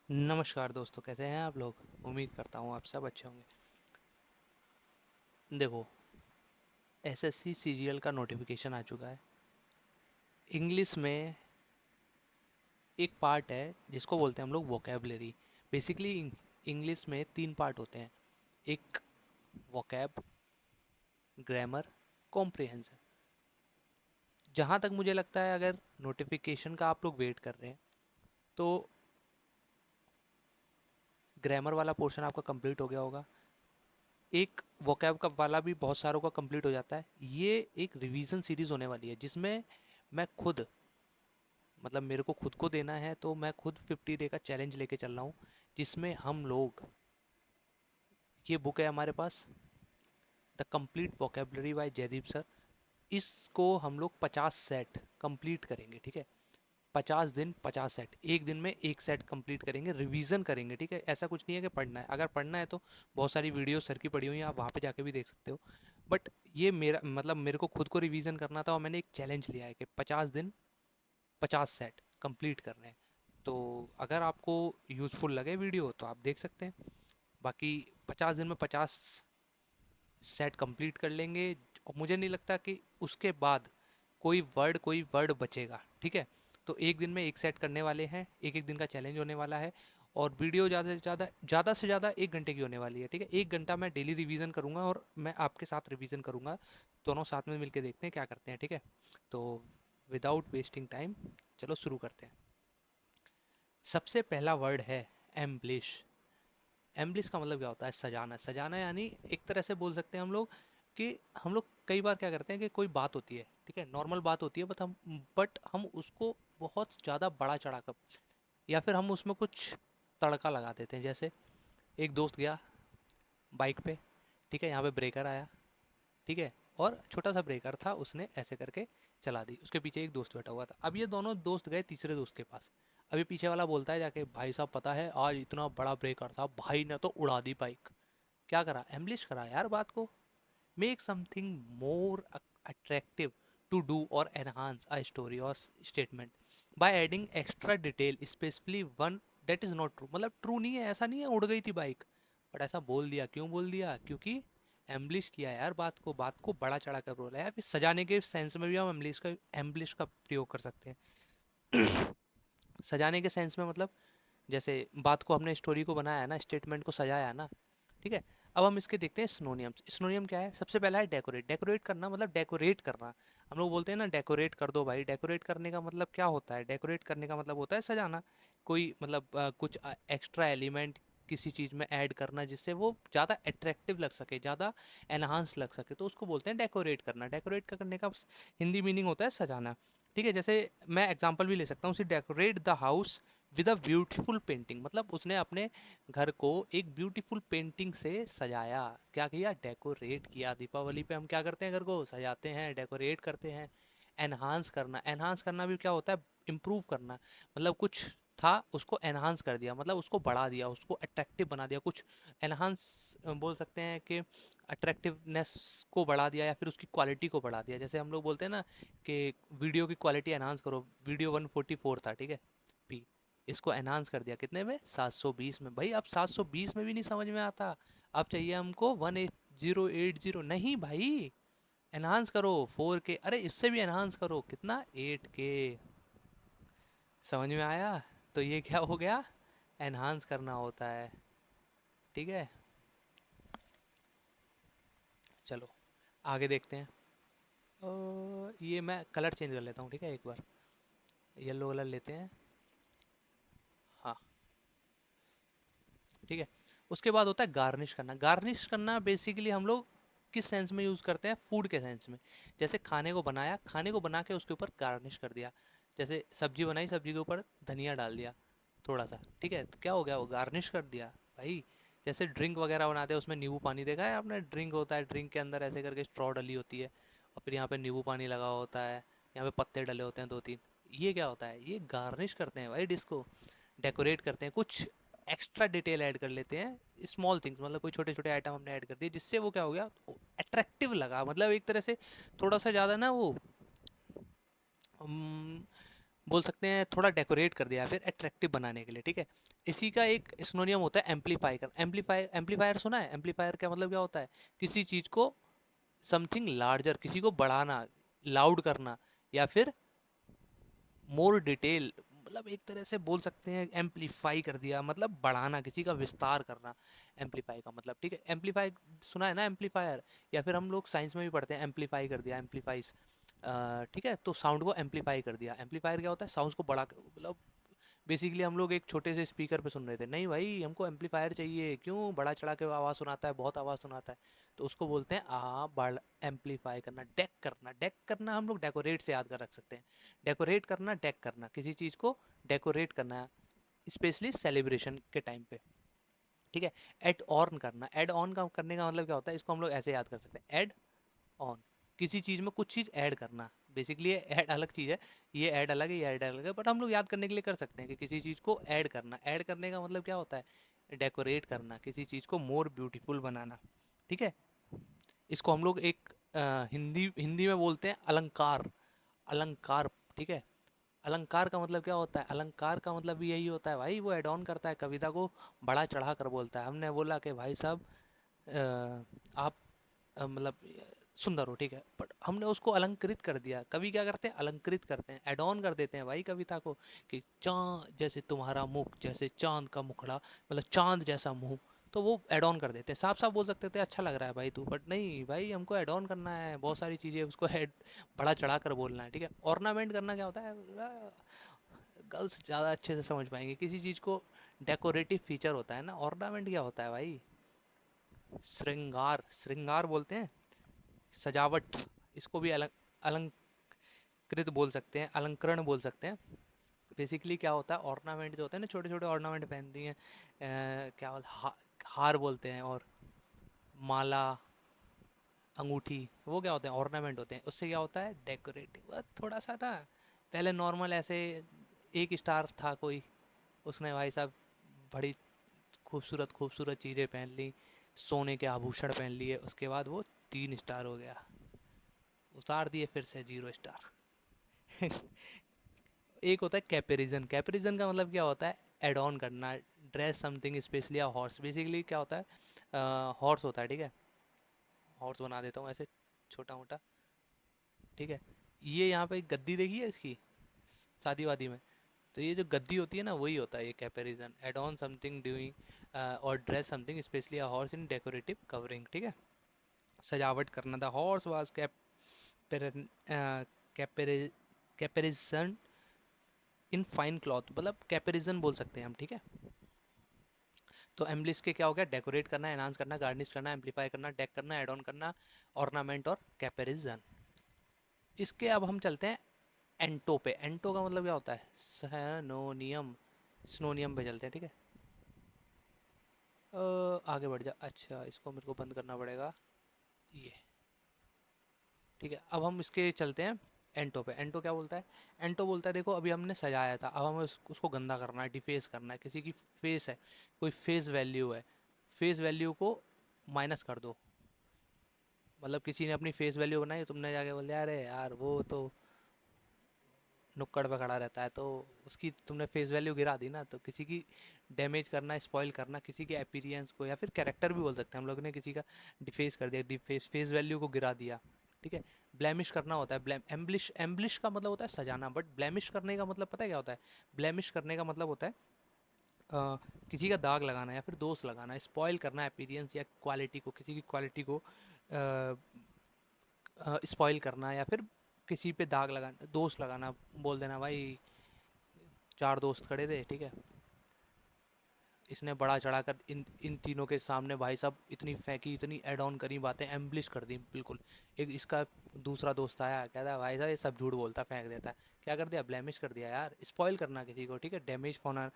नमस्कार दोस्तों, कैसे हैं आप लोग। उम्मीद करता हूँ आप सब अच्छे होंगे। देखो, एसएससी सीरियल का नोटिफिकेशन आ चुका है। इंग्लिश में एक पार्ट है जिसको बोलते हैं हम लोग वोकेबलरी। बेसिकली इंग्लिश में तीन पार्ट होते हैं। एक वोकैब, ग्रामर, कॉम्प्रिहेंशन। जहाँ तक मुझे लगता है, अगर नोटिफिकेशन का आप लोग वेट कर रहे हैं तो ग्रामर वाला पोर्शन आपका कंप्लीट हो गया होगा। एक वोकैब का वाला भी बहुत सारों का कंप्लीट हो जाता है। ये एक रिवीजन सीरीज होने वाली है जिसमें मैं खुद, मतलब मेरे को खुद को देना है, तो मैं खुद 50 डे का चैलेंज लेके चल रहा हूँ। जिसमें हम लोग, ये बुक है हमारे पास, the complete vocabulary by Jaideep sir. इसको हम लोग 50 सेट कंप्लीट करेंगे, ठीक है। 50 दिन 50 सेट, एक दिन में एक सेट कंप्लीट करेंगे, रिवीजन करेंगे, ठीक है। ऐसा कुछ नहीं है कि पढ़ना है। अगर पढ़ना है तो बहुत सारी वीडियो सर की पड़ी हुई हैं, आप वहाँ पे जाके भी देख सकते हो। बट ये मेरा मतलब, मेरे को खुद को रिवीजन करना था और मैंने एक चैलेंज लिया है कि 50 दिन 50 सेट कंप्लीट करने हैं। तो अगर आपको यूज़फुल लगे वीडियो तो आप देख सकते हैं। बाकी 50 दिन में 50 सेट कंप्लीट कर लेंगे। और मुझे नहीं लगता कि उसके बाद कोई वर्ड बचेगा, ठीक है। तो एक दिन में एक सेट करने वाले हैं, एक एक दिन का चैलेंज होने वाला है। और वीडियो ज़्यादा से ज़्यादा 1 घंटे की होने वाली है, ठीक है। 1 घंटा मैं डेली रिवीजन करूँगा और मैं आपके साथ रिवीजन करूँगा। दोनों साथ में मिलके देखते हैं क्या करते हैं, ठीक है। तो विदाउट वेस्टिंग टाइम, चलो शुरू करते हैं। सबसे पहला वर्ड है एम्ब्लिश। एम्ब्लिश का मतलब क्या होता है? सजाना। सजाना यानी एक तरह से बोल सकते हैं हम लोग कि हम लोग कई बार क्या करते हैं कि कोई बात होती है, ठीक है, नॉर्मल बात होती है, बट हम उसको बहुत ज़्यादा बड़ा चढ़ा कर, या फिर हम उसमें कुछ तड़का लगा देते हैं। जैसे एक दोस्त गया बाइक पे, ठीक है, यहाँ पे ब्रेकर आया, ठीक है, और छोटा सा ब्रेकर था, उसने ऐसे करके चला दी। उसके पीछे एक दोस्त बैठा हुआ था। अब ये दोनों दोस्त गए तीसरे दोस्त के पास। अभी पीछे वाला बोलता है जाके, भाई साहब पता है आज इतना बड़ा ब्रेकर था, भाई ने तो उड़ा दी बाइक। क्या करा? एम्बलिश करा यार बात को। Make something more attractive to do और एनहांस अ स्टोरी और statement by adding extra detail, especially one that is not true. मतलब ट्रू नहीं है, ऐसा नहीं है उड़ गई थी बाइक, बट ऐसा बोल दिया। क्यों बोल दिया? क्योंकि एम्बलिश किया यार बात को बड़ा चढ़ा कर बोला है। फिर सजाने के सेंस में भी हम एम्बलिश का प्रयोग कर सकते हैं। सजाने के सेंस में मतलब, जैसे बात को हमने, स्टोरी को बनाया है ना, स्टेटमेंट को सजाया है ना, ठीक है। अब हम इसके देखते हैं सिनोनियम्स। सिनोनियम क्या है? सबसे पहला है डेकोरेट। डेकोरेट करना मतलब डेकोरेट करना। हम लोग बोलते हैं ना डेकोरेट कर दो भाई। डेकोरेट करने का मतलब क्या होता है? डेकोरेट करने का मतलब होता है सजाना। कोई मतलब कुछ एक्स्ट्रा एलिमेंट किसी चीज़ में ऐड करना जिससे वो ज़्यादा अट्रैक्टिव लग सके, ज़्यादा एनहांस लग सके, तो उसको बोलते हैं डेकोरेट करना। डेकोरेट का करने का हिंदी मीनिंग होता है सजाना, ठीक है। जैसे मैं एग्जांपल भी ले सकता हूँ, decorate the house with a beautiful painting. मतलब उसने अपने घर को एक ब्यूटीफुल पेंटिंग से सजाया। क्या किया? डेकोरेट किया। दीपावली पे हम क्या करते हैं? घर को सजाते हैं, डेकोरेट करते हैं। एनहांस करना, एनहांस करना भी क्या होता है? इम्प्रूव करना। मतलब कुछ था, उसको एनहांस कर दिया, मतलब उसको बढ़ा दिया, उसको अट्रैक्टिव बना दिया। कुछ एनहांस बोल सकते हैं कि अट्रैक्टिवनेस को बढ़ा दिया या फिर उसकी क्वालिटी को बढ़ा दिया। जैसे हम लोग बोलते हैं ना कि वीडियो की क्वालिटी एनहांस करो। वीडियो 144 था, ठीक है, पी, इसको एनहांस कर दिया कितने में? 720 में। भाई अब 720 में भी नहीं समझ में आता, अब चाहिए हमको 18080। नहीं भाई, एनहांस करो 4K। अरे इससे भी एनहांस करो, कितना? 8K। समझ में आया? तो ये क्या हो गया? एनहांस करना होता है, ठीक है। चलो आगे देखते हैं। ये मैं कलर चेंज कर लेता हूँ, ठीक है, एक बार येलो कलर लेते हैं। हाँ, ठीक है। उसके बाद होता है गार्निश करना। गार्निश करना बेसिकली हम लोग किस सेंस में यूज़ करते हैं? फूड के सेंस में। जैसे खाने को बनाया, खाने को बना के उसके ऊपर गार्निश कर दिया। जैसे सब्जी बनाई, सब्जी के ऊपर धनिया डाल दिया थोड़ा सा, ठीक है, तो क्या हो गया? वो गार्निश कर दिया भाई। जैसे ड्रिंक वगैरह बनाते हैं, उसमें नींबू पानी देखा है आपने? ड्रिंक होता है, ड्रिंक के अंदर ऐसे करके स्ट्रॉ डली होती है और फिर यहाँ पे नींबू पानी लगा होता है, यहाँ पे पत्ते डले होते हैं 2-3। ये क्या होता है? ये गार्निश करते हैं भाई डिश को, डेकोरेट करते हैं, कुछ एक्स्ट्रा डिटेल ऐड कर लेते हैं, स्मॉल थिंग्स, मतलब कोई छोटे छोटे आइटम हमने ऐड कर दिए जिससे वो क्या हो गया? अट्रैक्टिव लगा। मतलब एक तरह से थोड़ा सा ज़्यादा ना वो बोल सकते हैं थोड़ा डेकोरेट कर दिया, फिर अट्रैक्टिव बनाने के लिए, ठीक है। इसी का एक सिनोनियम होता है एम्पलीफाई कर। एम्पलीफायर सुना है? एम्पलीफायर का मतलब क्या होता है? किसी चीज को, समथिंग लार्जर, किसी को बढ़ाना, लाउड करना, या फिर मोर डिटेल, मतलब एक तरह से बोल सकते हैं एम्पलीफाई कर दिया, मतलब बढ़ाना, किसी का विस्तार करना, एम्पलीफाई का मतलब, ठीक है। एम्पलीफाई सुना है ना, एम्पलीफायर, या फिर हम लोग साइंस में भी पढ़ते हैं एम्पलीफाई कर दिया, एम्पलीफाइज, ठीक है। तो साउंड को एम्पलीफाई कर दिया। एम्पलीफायर क्या होता है? साउंड को बड़ा मतलब बेसिकली हम लोग एक छोटे से स्पीकर पे सुन रहे थे, नहीं भाई हमको एम्पलीफायर चाहिए, क्यों, बड़ा चढ़ा के आवाज़ सुनाता है, बहुत आवाज़ सुनाता है, तो उसको बोलते हैं बड़ा एम्पलीफाई करना। डेक करना, डेक करना हम लोग डेकोरेट से याद कर रख सकते हैं। डेकोरेट करना, डेक करना, किसी चीज़ को डेकोरेट करना, स्पेशली सेलिब्रेशन के टाइम पे, ठीक है। एड ऑन करना, एड ऑन का करने का मतलब क्या होता है? इसको हम लोग ऐसे याद कर सकते हैं, एड ऑन, किसी चीज़ में कुछ चीज़ ऐड करना। बेसिकली ये ऐड अलग चीज़ है, ये ऐड अलग है, ये ऐड अलग है, बट हम लोग याद करने के लिए कर सकते हैं कि किसी चीज़ को ऐड करना। ऐड करने का मतलब क्या होता है? डेकोरेट करना, किसी चीज़ को मोर ब्यूटीफुल बनाना, ठीक है। इसको हम लोग एक हिंदी हिंदी में बोलते हैं अलंकार। अलंकार, ठीक है। अलंकार का मतलब क्या होता है? अलंकार का मतलब भी यही होता है भाई, वो एड ऑन करता है, कविता को बड़ा चढ़ा कर बोलता है। हमने बोला कि भाई साहब आप मतलब सुंदर हो, ठीक है, बट हमने उसको अलंकृत कर दिया। कवि क्या करते हैं? अलंकृत करते हैं, एड ऑन कर देते हैं भाई कविता को, कि चांद जैसे तुम्हारा मुख, जैसे चांद का मुखड़ा, मतलब चांद जैसा मुंह, तो वो एड ऑन कर देते हैं। साफ साफ बोल सकते थे अच्छा लग रहा है भाई तू, बट नहीं भाई, हमको एड ऑन करना है, बहुत सारी चीज़ें उसको हेड बड़ा चढ़ा कर बोलना है, ठीक है। ऑर्नामेंट करना क्या होता है? गर्ल्स ज़्यादा अच्छे से समझ पाएंगे। किसी चीज़ को डेकोरेटिव फीचर होता है ना, ऑर्नामेंट क्या होता है भाई? श्रृंगार, श्रृंगार बोलते हैं, सजावट। इसको भी अलंकृत बोल सकते हैं, अलंकरण बोल सकते हैं। बेसिकली क्या होता है? ऑर्नामेंट जो होते हैं ना, छोटे छोटे ऑर्नामेंट पहनती हैं, क्या बोलते, हार बोलते हैं, और माला, अंगूठी, वो क्या होते हैं? ऑर्नामेंट होते हैं। उससे क्या होता है? डेकोरेटिव, थोड़ा सा ना। पहले नॉर्मल ऐसे एक स्टार था कोई, उसने भाई साहब बड़ी खूबसूरत खूबसूरत चीज़ें पहन ली, सोने के आभूषण पहन लिए, उसके बाद वो 3 स्टार हो गया, उतार दिए फिर से 0 स्टार। एक होता है कैपेरिजन। कैपेरिजन का मतलब क्या होता है? एड ऑन करना, dress something specially a horse. Basically क्या होता है? हॉर्स होता है, ठीक है, हॉर्स बना देता हूँ ऐसे छोटा मोटा, ठीक है। ये यहाँ पे एक गद्दी देखी है इसकी, शादी वादी में, तो ये जो गद्दी होती है ना, वही होता है ये caparison. Add on something doing और dress something specially a horse in decorative covering, ठीक है। सजावट करना, the horse was caparison in fine cloth, मतलब कैपेरिजन बोल सकते हैं हम, ठीक है। तो एम्बलिश के क्या हो गया? डेकोरेट करना, एनहांस करना, गार्निश करना, एम्पलीफाई करना, डेक करना, एड ऑन करना, ऑर्नामेंट और कैपेरिजन। इसके अब हम चलते हैं एंटो पे। एंटो का मतलब क्या होता है? सैनोनियम, सिनोनियम पे चलते हैं, ठीक है। आगे बढ़ जा, अच्छा इसको मेरे को बंद करना पड़ेगा, ये, ठीक है। अब हम इसके चलते हैं एंटो पे। एंटो क्या बोलता है? एंटो बोलता है देखो अभी हमने सजाया था, अब हमें उसको गंदा करना है, डिफेस करना है। किसी की फेस है, कोई फेस वैल्यू है, फेस वैल्यू को माइनस कर दो। मतलब किसी ने अपनी फेस वैल्यू बनाई, तुमने जाके बोल दिया अरे यार वो तो नुक्कड़ पे खड़ा रहता है, तो उसकी तुमने फेस वैल्यू गिरा दी ना। तो किसी की डैमेज करना, स्पॉइल करना, किसी के अपीरियंस को, या फिर कैरेक्टर भी बोल सकते हैं हम लोग ने, किसी का डिफेस कर दिया, डिफेस, फेस वैल्यू को गिरा दिया, ठीक है। ब्लेमिश करना होता है, ब्लैम एम्ब्लिश, एम्ब्लिश का मतलब होता है सजाना, बट ब्लेमिश करने का मतलब पता है क्या होता है? ब्लेमिश करने का मतलब होता है अ, किसी का दाग लगाना या फिर दोष लगाना, स्पॉइल करना अपीरियंस या क्वालिटी को, किसी की क्वालिटी को स्पॉइल करना, या फिर किसी पे दाग लगाना, दोष लगाना, बोल देना भाई 4 दोस्त खड़े थे, ठीक है, इसने बड़ा चढ़ाकर इन इन तीनों के सामने भाई साहब इतनी फेंकी, इतनी एड ऑन करी बातें, एम्बलिश कर दी बिल्कुल। एक इसका दूसरा दोस्त आया, कहता है भाई साहब ये सब झूठ बोलता, फेंक देता है। क्या कर दिया? ब्लेमिश कर दिया यार, स्पॉइल करना किसी को, ठीक है, डैमेज होना।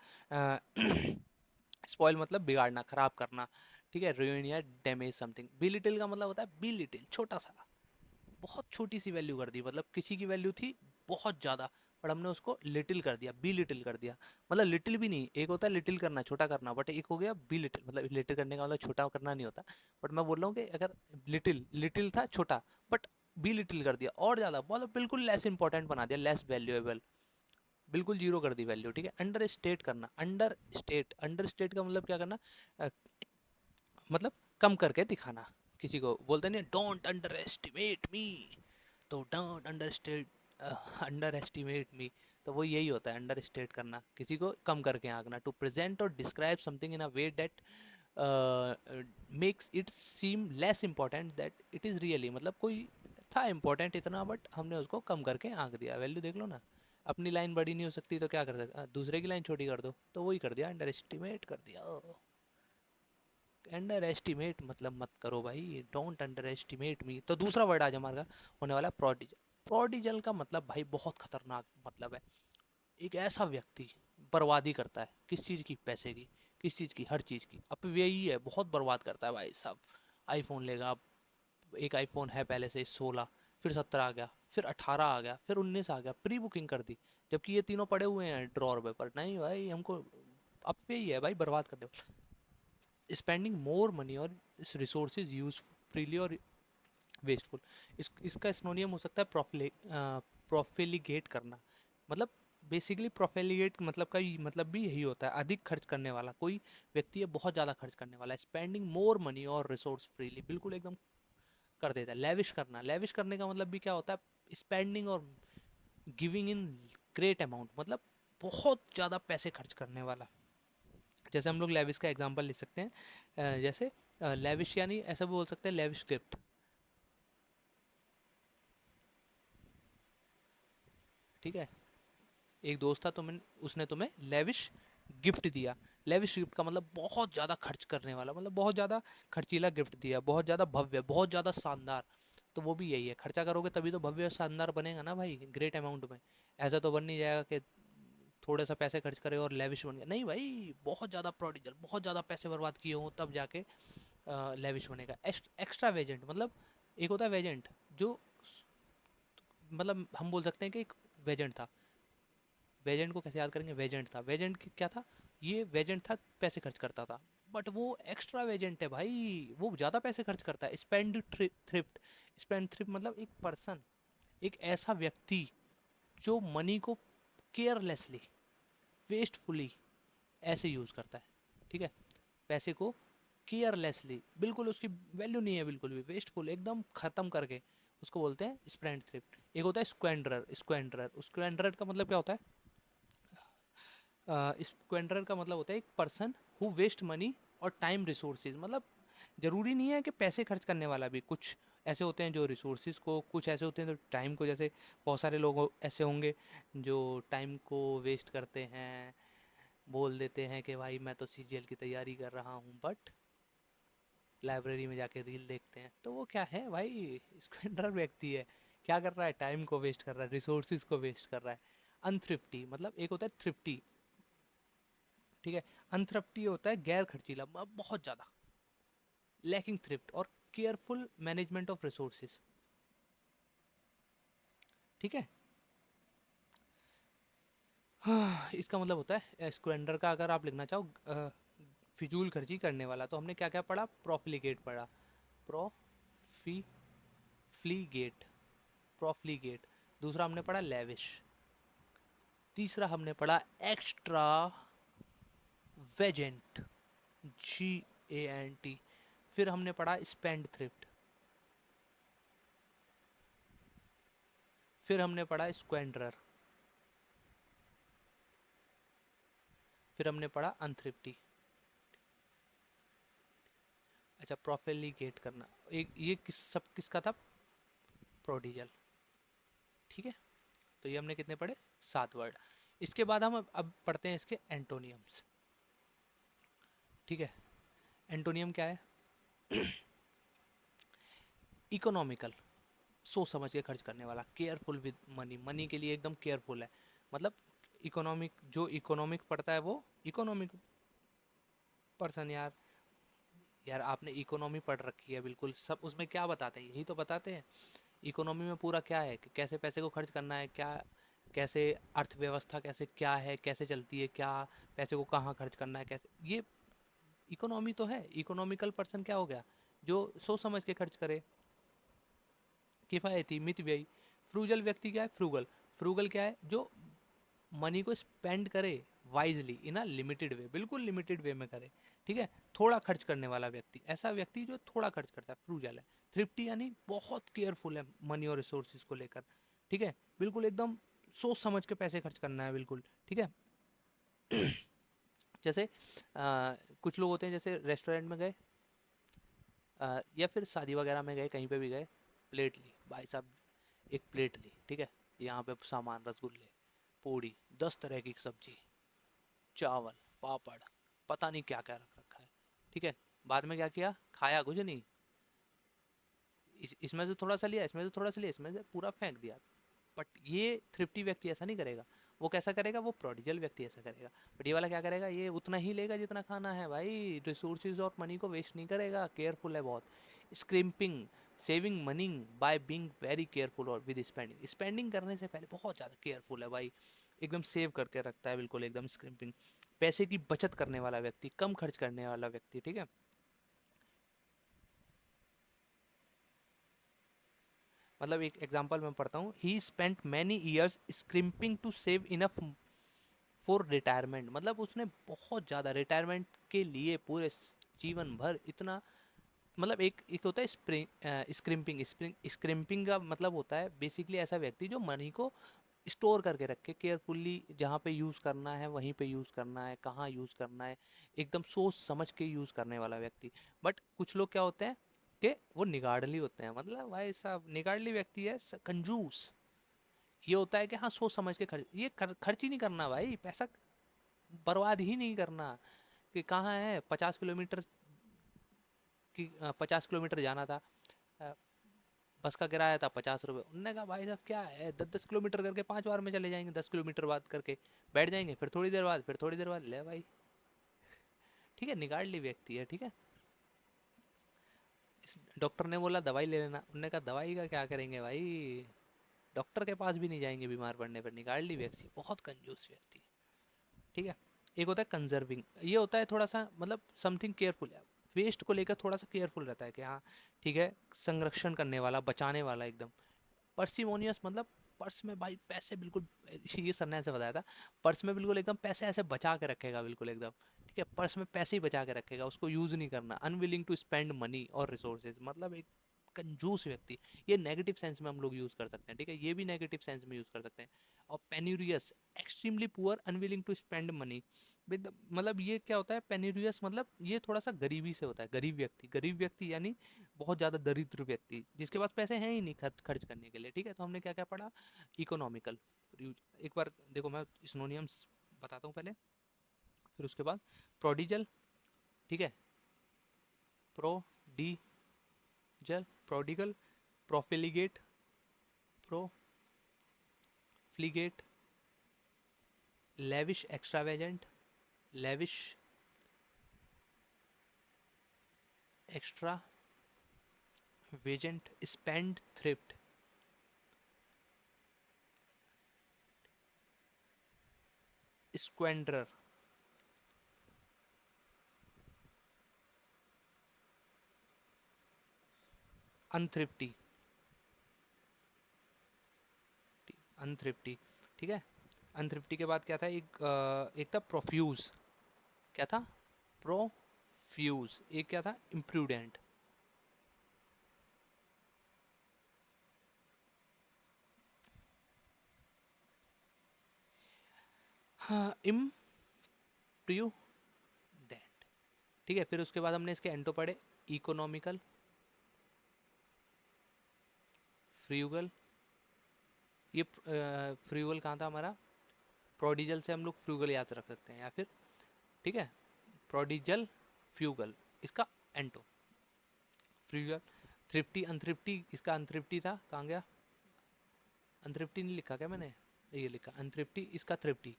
स्पॉइल मतलब बिगाड़ना, खराब करना, ठीक है, ruin या डैमेज समथिंग। बी लिटिल का मतलब होता है बी लिटिल, छोटा सा, बहुत छोटी सी वैल्यू कर दी, मतलब किसी की वैल्यू थी बहुत ज़्यादा, पर हमने उसको लिटिल कर दिया, बी लिटिल कर दिया। मतलब लिटिल भी नहीं, एक होता है लिटिल करना, छोटा करना, बट एक हो गया बी लिटिल, मतलब लिटिल करने का मतलब छोटा करना नहीं होता। बट मैं बोल रहा हूँ कि अगर लिटिल, लिटिल था छोटा, बट बी लिटिल कर दिया और ज़्यादा, मतलब बिल्कुल लेस इंपॉर्टेंट बना दिया, लेस वैल्यूएबल, बिल्कुल जीरो कर दी वैल्यू, ठीक है। अंडर स्टेट करना, अंडर स्टेट का मतलब क्या करना, अ, मतलब कम करके दिखाना। किसी को बोलते नहीं डोंट अंडर एस्टिमेट मी, तो डोंट अंडर एस्टिमेट मी, तो वो यही होता है अंडर स्टेट करना, किसी को कम करके आंकना। टू प्रेजेंट और describe something in a way that makes it seem less important that it is really, मतलब कोई था इम्पोर्टेंट इतना बट हमने उसको कम करके आंक दिया। वैल्यू देख लो ना, अपनी लाइन बड़ी नहीं हो सकती तो क्या कर सकते, दूसरे की लाइन छोटी कर दो, तो वही कर दिया, अंडर एस्टिमेट कर दिया। अंडर एस्टिमेट मतलब मत करो भाई, डोंट अंडर एस्टिमेट मी। तो दूसरा वर्ड आज हमारा होने वाला है प्रोडिजल। प्रोडिजल का मतलब भाई बहुत खतरनाक मतलब है, एक ऐसा व्यक्ति बर्बादी करता है, किस चीज़ की, पैसे की, किस चीज़ की, हर चीज़ की, अपव्ययी है, बहुत बर्बाद करता है भाई साहब। आईफोन लेगा, एक आईफोन है पहले से 16, फिर 17 आ गया, फिर 18 आ गया, फिर 19 आ गया, प्री बुकिंग कर दी, जबकि ये तीनों पड़े हुए हैं ड्रॉर पे, पर नहीं भाई हमको अपव्ययी है भाई, बर्बाद कर दे। स्पेंडिंग मोर मनी और रिसोर्सेज यूज फ्रीली और वेस्टफुल, इसका सिनोनियम हो सकता है प्रोफेलिगेट करना, मतलब बेसिकली प्रोफेलिगेट मतलब का मतलब भी यही होता है, अधिक खर्च करने वाला, कोई व्यक्ति है बहुत ज़्यादा खर्च करने वाला है। स्पेंडिंग मोर मनी और रिसोर्स फ्रीली, बिल्कुल एकदम कर देता है। लेविश करना, लेविश करने का मतलब भी क्या होता है, स्पेंडिंग और गिविंग इन ग्रेट अमाउंट, मतलब बहुत ज़्यादा पैसे खर्च करने वाला। जैसे हम लोग लेविश का एग्जांपल ले सकते हैं, जैसे लेविश यानी ऐसा भी बोल सकते हैं लेविश गिफ्ट, ठीक है। एक दोस्त था, तुम्हें उसने तुम्हें लेविश गिफ्ट दिया। लेविश गिफ्ट का मतलब बहुत ज़्यादा खर्च करने वाला, मतलब बहुत ज़्यादा खर्चीला गिफ्ट दिया, बहुत ज़्यादा भव्य, बहुत ज़्यादा शानदार। तो वो भी यही है, खर्चा करोगे तभी तो भव्य और शानदार बनेगा ना भाई, ग्रेट अमाउंट में। ऐसा तो बन नहीं जाएगा कि थोड़े सा पैसे खर्च करे और लेविश बन गया, नहीं भाई, बहुत ज़्यादा प्रोडिजल, बहुत ज़्यादा पैसे बर्बाद किए हों तब जाके लेविश बनेगा। एक्स्ट्रा वेजेंट मतलब, एक होता है वेजेंट जो, मतलब हम बोल सकते हैं कि एक वेजेंट था। वेजेंट को कैसे याद करेंगे, वेजेंट था, वेजेंट क्या था, ये वेजेंट था, पैसे खर्च करता था, बट वो एक्स्ट्रा वेजेंट है भाई, वो ज़्यादा पैसे खर्च करता है। थ्रिफ्ट, स्पेंड थ्रिफ्ट मतलब एक पर्सन, एक ऐसा व्यक्ति जो मनी को केयरलेसली, वेस्टफुली ऐसे यूज़ करता है, ठीक है। पैसे को केयरलेसली, बिल्कुल उसकी वैल्यू नहीं है, बिल्कुल भी वेस्टफुल, एकदम ख़त्म करके, उसको बोलते हैं स्पेंड थ्रिफ्ट। एक होता है स्क्वेंडरर, स्क्वेंडरर का मतलब क्या होता है, स्क्वेंडरर का मतलब होता है एक पर्सन हु वेस्ट मनी और टाइम रिसोर्सेज, मतलब ज़रूरी नहीं है कि पैसे खर्च करने वाला भी, कुछ ऐसे होते हैं जो रिसोर्सेज को, कुछ ऐसे होते हैं जो टाइम को, जैसे बहुत सारे लोग ऐसे होंगे जो टाइम को वेस्ट करते हैं, बोल देते हैं कि भाई मैं तो सीजीएल की तैयारी कर रहा हूँ, बट लाइब्रेरी में जाके रील देखते हैं, तो वो क्या है भाई, स्क्वेंडर व्यक्ति है, क्या कर रहा है, टाइम को वेस्ट कर रहा है, रिसोर्सेज को वेस्ट कर रहा है। अनथ्रिफ्टी मतलब, एक होता है थ्रिफ्टी, ठीक है। अनथ्रिफ्टी होता है गैर खर्चीला, बहुत ज़्यादा, लैकिंग थ्रिफ्ट और केयरफुल मैनेजमेंट ऑफ रिसोर्सेज, ठीक है। हाँ, इसका मतलब होता है स्क्वेंडर का, अगर आप लिखना चाहो फिजूल खर्ची करने वाला, तो हमने क्या क्या पढ़ा, प्रोफिलीगेट पढ़ा, प्रोफी फ्लीगेट, प्रोफ्लीगेट। दूसरा हमने पढ़ा लेविश। तीसरा हमने पढ़ा एक्स्ट्रा वेजेंट, GANT। फिर हमने पढ़ा स्पेंड थ्रिफ्ट। फिर हमने पढ़ा स्क्वेंडरर। फिर हमने पढ़ा अनथ्रिफ्टी। अच्छा, प्रोफेलिगेट करना, एक ये किसका था, प्रोडिजल, ठीक है। तो ये हमने कितने पढ़े, 7 वर्ड। इसके बाद हम अब पढ़ते हैं इसके एंटोनियम्स, ठीक है। एंटोनियम क्या है, इकोनॉमिकल, सोच समझ के खर्च करने वाला, केयरफुल विद मनी, मनी के लिए एकदम केयरफुल है, मतलब इकोनॉमिक, जो इकोनॉमिक पढ़ता है वो इकोनॉमिक पर्सन। यार, यार आपने इकोनॉमी पढ़ रखी है, बिल्कुल सब उसमें क्या बताते हैं, यही तो बताते हैं। इकोनॉमी में पूरा क्या है कि कैसे पैसे को खर्च करना है, क्या कैसे अर्थव्यवस्था, कैसे क्या है, कैसे चलती है, क्या पैसे को कहाँ खर्च करना है, कैसे, ये इकोनॉमी तो है। इकोनॉमिकल पर्सन क्या हो गया, जो सोच समझ के खर्च करे, किफ़ायती, मितव्ययी। फ्रूजल व्यक्ति क्या है, फ्रूगल, फ्रूगल क्या है, जो मनी को स्पेंड करे wisely in a limited way, बिल्कुल लिमिटेड वे में करे, ठीक है। थोड़ा खर्च करने वाला व्यक्ति, ऐसा व्यक्ति जो थोड़ा खर्च करता है, फ्रूजल है। थ्रिफ्टी यानी बहुत केयरफुल है मनी और रिसोर्सेज को लेकर, ठीक है। बिल्कुल एकदम सोच समझ के पैसे खर्च करना है, बिल्कुल, ठीक है। जैसे कुछ लोग होते हैं, जैसे रेस्टोरेंट में गए, या फिर शादी वगैरह में गए, कहीं पे भी गए, प्लेट ली भाई साहब, एक प्लेट ली, ठीक है। यहाँ पे सामान रसगुल्ले, पूड़ी, 10 तरह की सब्जी, चावल, पापड़, पता नहीं क्या क्या रख रखा है, ठीक है। बाद में क्या किया, खाया कुछ नहीं, इसमें से थोड़ा सा लिया, इसमें से थोड़ा सा लिया, इसमें से पूरा फेंक दिया। बट ये थ्रिफ्टी व्यक्ति ऐसा नहीं करेगा। वो कैसा करेगा, वो प्रोडिजल व्यक्ति ऐसा करेगा। बट ये वाला क्या करेगा, ये उतना ही लेगा जितना खाना है भाई, रिसोर्सेज और मनी को वेस्ट नहीं करेगा, केयरफुल है बहुत। Scrimping, saving money by being very careful और विद स्पेंडिंग, स्पेंडिंग करने से पहले बहुत ज़्यादा केयरफुल है भाई, एकदम सेव करके रखता है, बिल्कुल एकदम स्क्रिम्पिंग। पैसे की बचत करने वाला व्यक्ति, कम खर्च करने वाला व्यक्ति, ठीक है। मतलब एक एग्जांपल मैं पढ़ता हूँ, he spent many years scrimping to save enough for retirement, मतलब उसने बहुत ज़्यादा रिटायरमेंट के लिए पूरे जीवन भर इतना, मतलब एक एक होता है स्क्रिम्पिंग, स्क्रिम्पिंग का मतलब होता है बेसिकली ऐसा व्यक्ति जो मनी को स्टोर करके रखे केयरफुल्ली, जहाँ पे यूज़ करना है वहीं पे यूज़ करना है, कहाँ यूज़ करना है, एकदम सोच समझ के यूज़ करने वाला व्यक्ति। बट कुछ लोग क्या होते हैं कि वो निगाड़ली होते हैं, मतलब भाई साहब निगाड़ली व्यक्ति है, कंजूस। ये होता है कि हाँ सोच समझ के खर्च, ये खर्च ही नहीं करना भाई, पैसा बर्बाद ही नहीं करना। कि कहाँ है, 50 किलोमीटर की, 50 किलोमीटर जाना था, अ, बस का किराया था 50 रुपये, उनने कहा भाई साहब क्या है, 10-10 किलोमीटर करके 5 बार में चले जाएंगे, 10 किलोमीटर बाद करके बैठ जाएंगे, फिर थोड़ी देर बाद, फिर थोड़ी देर बाद ले भाई, ठीक है, निकाल व्यक्ति है, ठीक है। डॉक्टर ने बोला दवाई ले लेना, उनने कहा दवाई का क्या करेंगे भाई, डॉक्टर के पास भी नहीं जाएंगे बीमार पड़ने पर, निकाल व्यक्ति, बहुत कंजूस व्यक्ति, ठीक है। एक होता है कंजर्विंग, ये होता है थोड़ा सा मतलब समथिंग केयरफुल है, वेस्ट को लेकर थोड़ा सा केयरफुल रहता है कि हाँ ठीक है, संरक्षण करने वाला, बचाने वाला एकदम। पर्सिमोनियस मतलब पर्स में भाई पैसे बिल्कुल, ये सर ने ऐसे बताया था, पर्स में बिल्कुल एकदम पैसे ऐसे बचा के रखेगा, बिल्कुल एकदम, ठीक है, पर्स में पैसे ही बचा के रखेगा, उसको यूज नहीं करना। अनविलिंग टू स्पेंड मनी और रिसोर्सेज, मतलब एक कंजूस व्यक्ति, ये नेगेटिव सेंस में हम लोग यूज कर सकते हैं, ठीक है, ये भी नेगेटिव सेंस में यूज कर सकते हैं। और penurious, extremely poor, unwilling to spend money with, मतलब ये क्या होता है पेन्यूरियस, मतलब ये थोड़ा सा गरीबी से होता है, गरीब व्यक्ति, गरीब व्यक्ति यानी बहुत ज़्यादा दरिद्र व्यक्ति, जिसके पास पैसे हैं ही नहीं खर्च खर्च करने के लिए, ठीक है। तो हमने क्या क्या पढ़ा, इकोनॉमिकल, एक बार देखो मैं सिनोनियम्स बताता हूँ पहले, फिर उसके बाद प्रोडिजल, ठीक है, prodigal, prodigal, profligate, profligate, lavish extravagant, lavish extravagant, spendthrift, squander, unthrifty, unthrifty, ठीक है। अनथ्रिफ्टी के बाद क्या था, एक था प्रोफ्यूज, क्या था, प्रोफ्यूज, एक क्या था, इम्प्रूडेंट। हाँ, इम्प्रूडेंट, ठीक है। फिर उसके बाद हमने इसके एंटो पढ़े, इकोनॉमिकल, फ्रूगल, ये फ्रूगल कहाँ था हमारा, प्रोडिजल से हम लोग फ्रूगल याद रख सकते हैं, या फिर ठीक है, प्रोडिजल, फ्रूगल, इसका एंटो, फ्रूगल। थ्रिफ्टी, अनथ्रिफ्टी, इसका अनथ्रिफ्टी था, कहाँ गया, अनथ्रिफ्टी नहीं लिखा क्या मैंने, ये लिखा अनथ्रिफ्टी, इसका थ्रिफ्टी,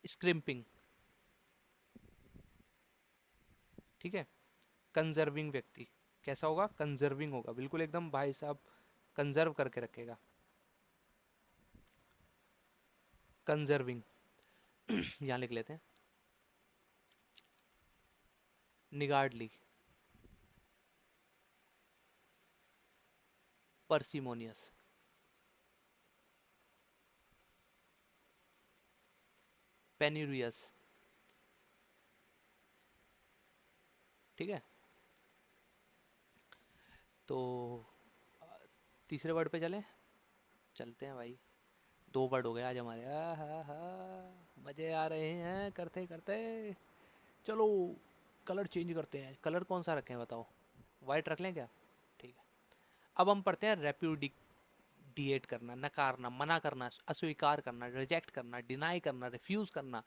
स्क्रिम्पिंग, ठीक है। कंजर्विंग व्यक्ति कैसा होगा, कंजर्विंग होगा, बिल्कुल एकदम भाई साहब कंजर्व करके रखेगा, कंजर्विंग। यहाँ लिख लेते हैं, निगार्डली, पर्सिमोनियस, पेन्यूरियस, ठीक है। तो तीसरे वर्ड पे चलते हैं भाई। 2 वर्ड हो गए आज हमारे, हा हा, मजे आ रहे हैं करते करते। चलो कलर चेंज करते हैं, कलर कौन सा रखें बताओ, वाइट रख लें क्या? ठीक है। अब हम पढ़ते हैं रेप्यूडिएट करना, नकारना, मना करना, अस्वीकार करना, रिजेक्ट करना, डिनाई करना, रिफ्यूज करना।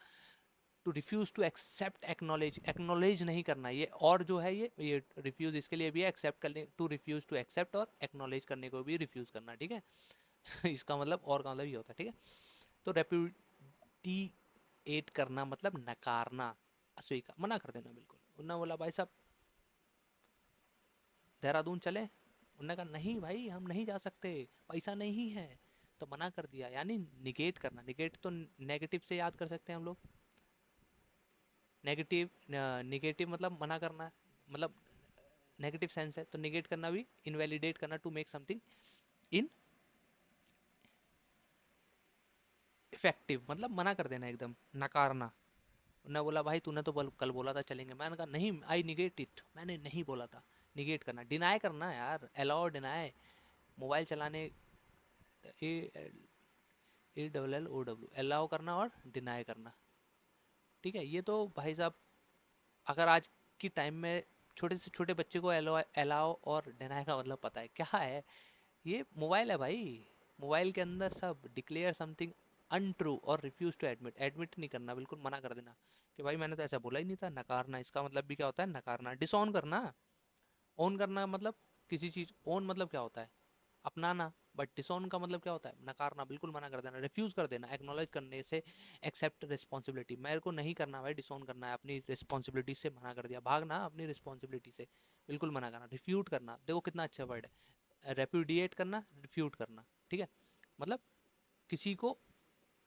To refuse to accept, acknowledge, acknowledge नहीं करना, ये और जो है ये रिफ्यूज इसके लिए भी है, एक्सेप्ट करने, टू रिफ्यूज टू एक्सेप्ट, और एक्नॉलेज करने को भी रिफ्यूज करना, ठीक है। इसका मतलब और का मतलब ये होता है, ठीक है। तो रेप्यूडिएट करना मतलब नकारना, अस्वीकार, मना कर देना बिल्कुल। उन्होंने बोला भाई साहब देहरादून चले, उन्होंने कहा नहीं भाई हम नहीं जा सकते, पैसा नहीं है, तो मना कर दिया, यानी निगेट करना। निगेट तो नेगेटिव से याद कर सकते हैं हम लोग, नेगेटिव, निगेटिव मतलब मना करना, मतलब नेगेटिव सेंस है, तो निगेट करना भी इनवैलिडेट करना, to make something ineffective, मतलब मना कर देना एकदम, नकारना। उन्होंने बोला भाई तूने तो कल बोला था चलेंगे, मैंने कहा नहीं, आई निगेट इट, मैंने नहीं बोला था। निगेट करना, डिनाई करना यार, अलाउ, डिनाई, मोबाइल चलाने, A double L O W, allow करना और डिनाई करना, ठीक है। ये तो भाई साहब अगर आज की टाइम में छोटे से छोटे बच्चे को अलाउ और डिनाई का मतलब पता है क्या है, ये मोबाइल है भाई, मोबाइल के अंदर सब डिक्लेयर समथिंग अनट्रू और रिफ्यूज टू एडमिट, एडमिट नहीं करना, बिल्कुल मना कर देना कि भाई मैंने तो ऐसा बोला ही नहीं था। नकारना, इसका मतलब भी क्या होता है, नकारना। डिसऑन करना, ऑन करना मतलब किसी चीज, ऑन मतलब क्या होता है, अपनाना, बट डिसऑन का मतलब क्या होता है, नकारना, बिल्कुल मना कर देना, रिफ्यूज कर देना, एक्नॉलेज करने से, एक्सेप्ट रिस्पॉन्सिबिलिटी, मेरे को नहीं करना भाई, डिसऑन करना है, अपनी रिस्पॉन्सिबिलिटी से मना कर दिया, भागना अपनी रिस्पॉन्सिबिलिटी से, बिल्कुल मना करना। रिफ्यूट करना, देखो कितना अच्छा वर्ड है, रेप्यूडिएट करना, रिफ्यूट करना, ठीक है। मतलब किसी को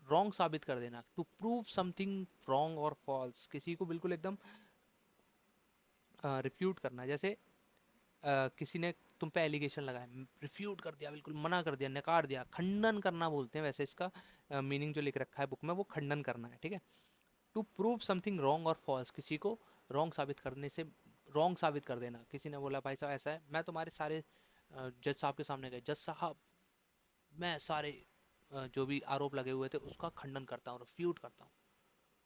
रॉन्ग साबित कर देना, टू प्रूव समथिंग रॉन्ग और फॉल्स, किसी को बिल्कुल एकदम रिफ्यूट करना। जैसे किसी ने तुम पे एलिगेशन लगाया, रिफ्यूट कर दिया, बिल्कुल मना कर दिया, नकार दिया, खंडन करना बोलते हैं वैसे इसका मीनिंग जो लिख रखा है बुक में, वो खंडन करना है, ठीक है। टू प्रूव समथिंग रॉन्ग और फॉल्स, किसी को रॉन्ग साबित करने से, रॉन्ग साबित कर देना। किसी ने बोला भाई साहब ऐसा है, मैं तुम्हारे सारे जज साहब के सामने गए, जज साहब मैं सारे जो भी आरोप लगे हुए थे उसका खंडन करता हूँ, रिफ्यूट करता हूँ,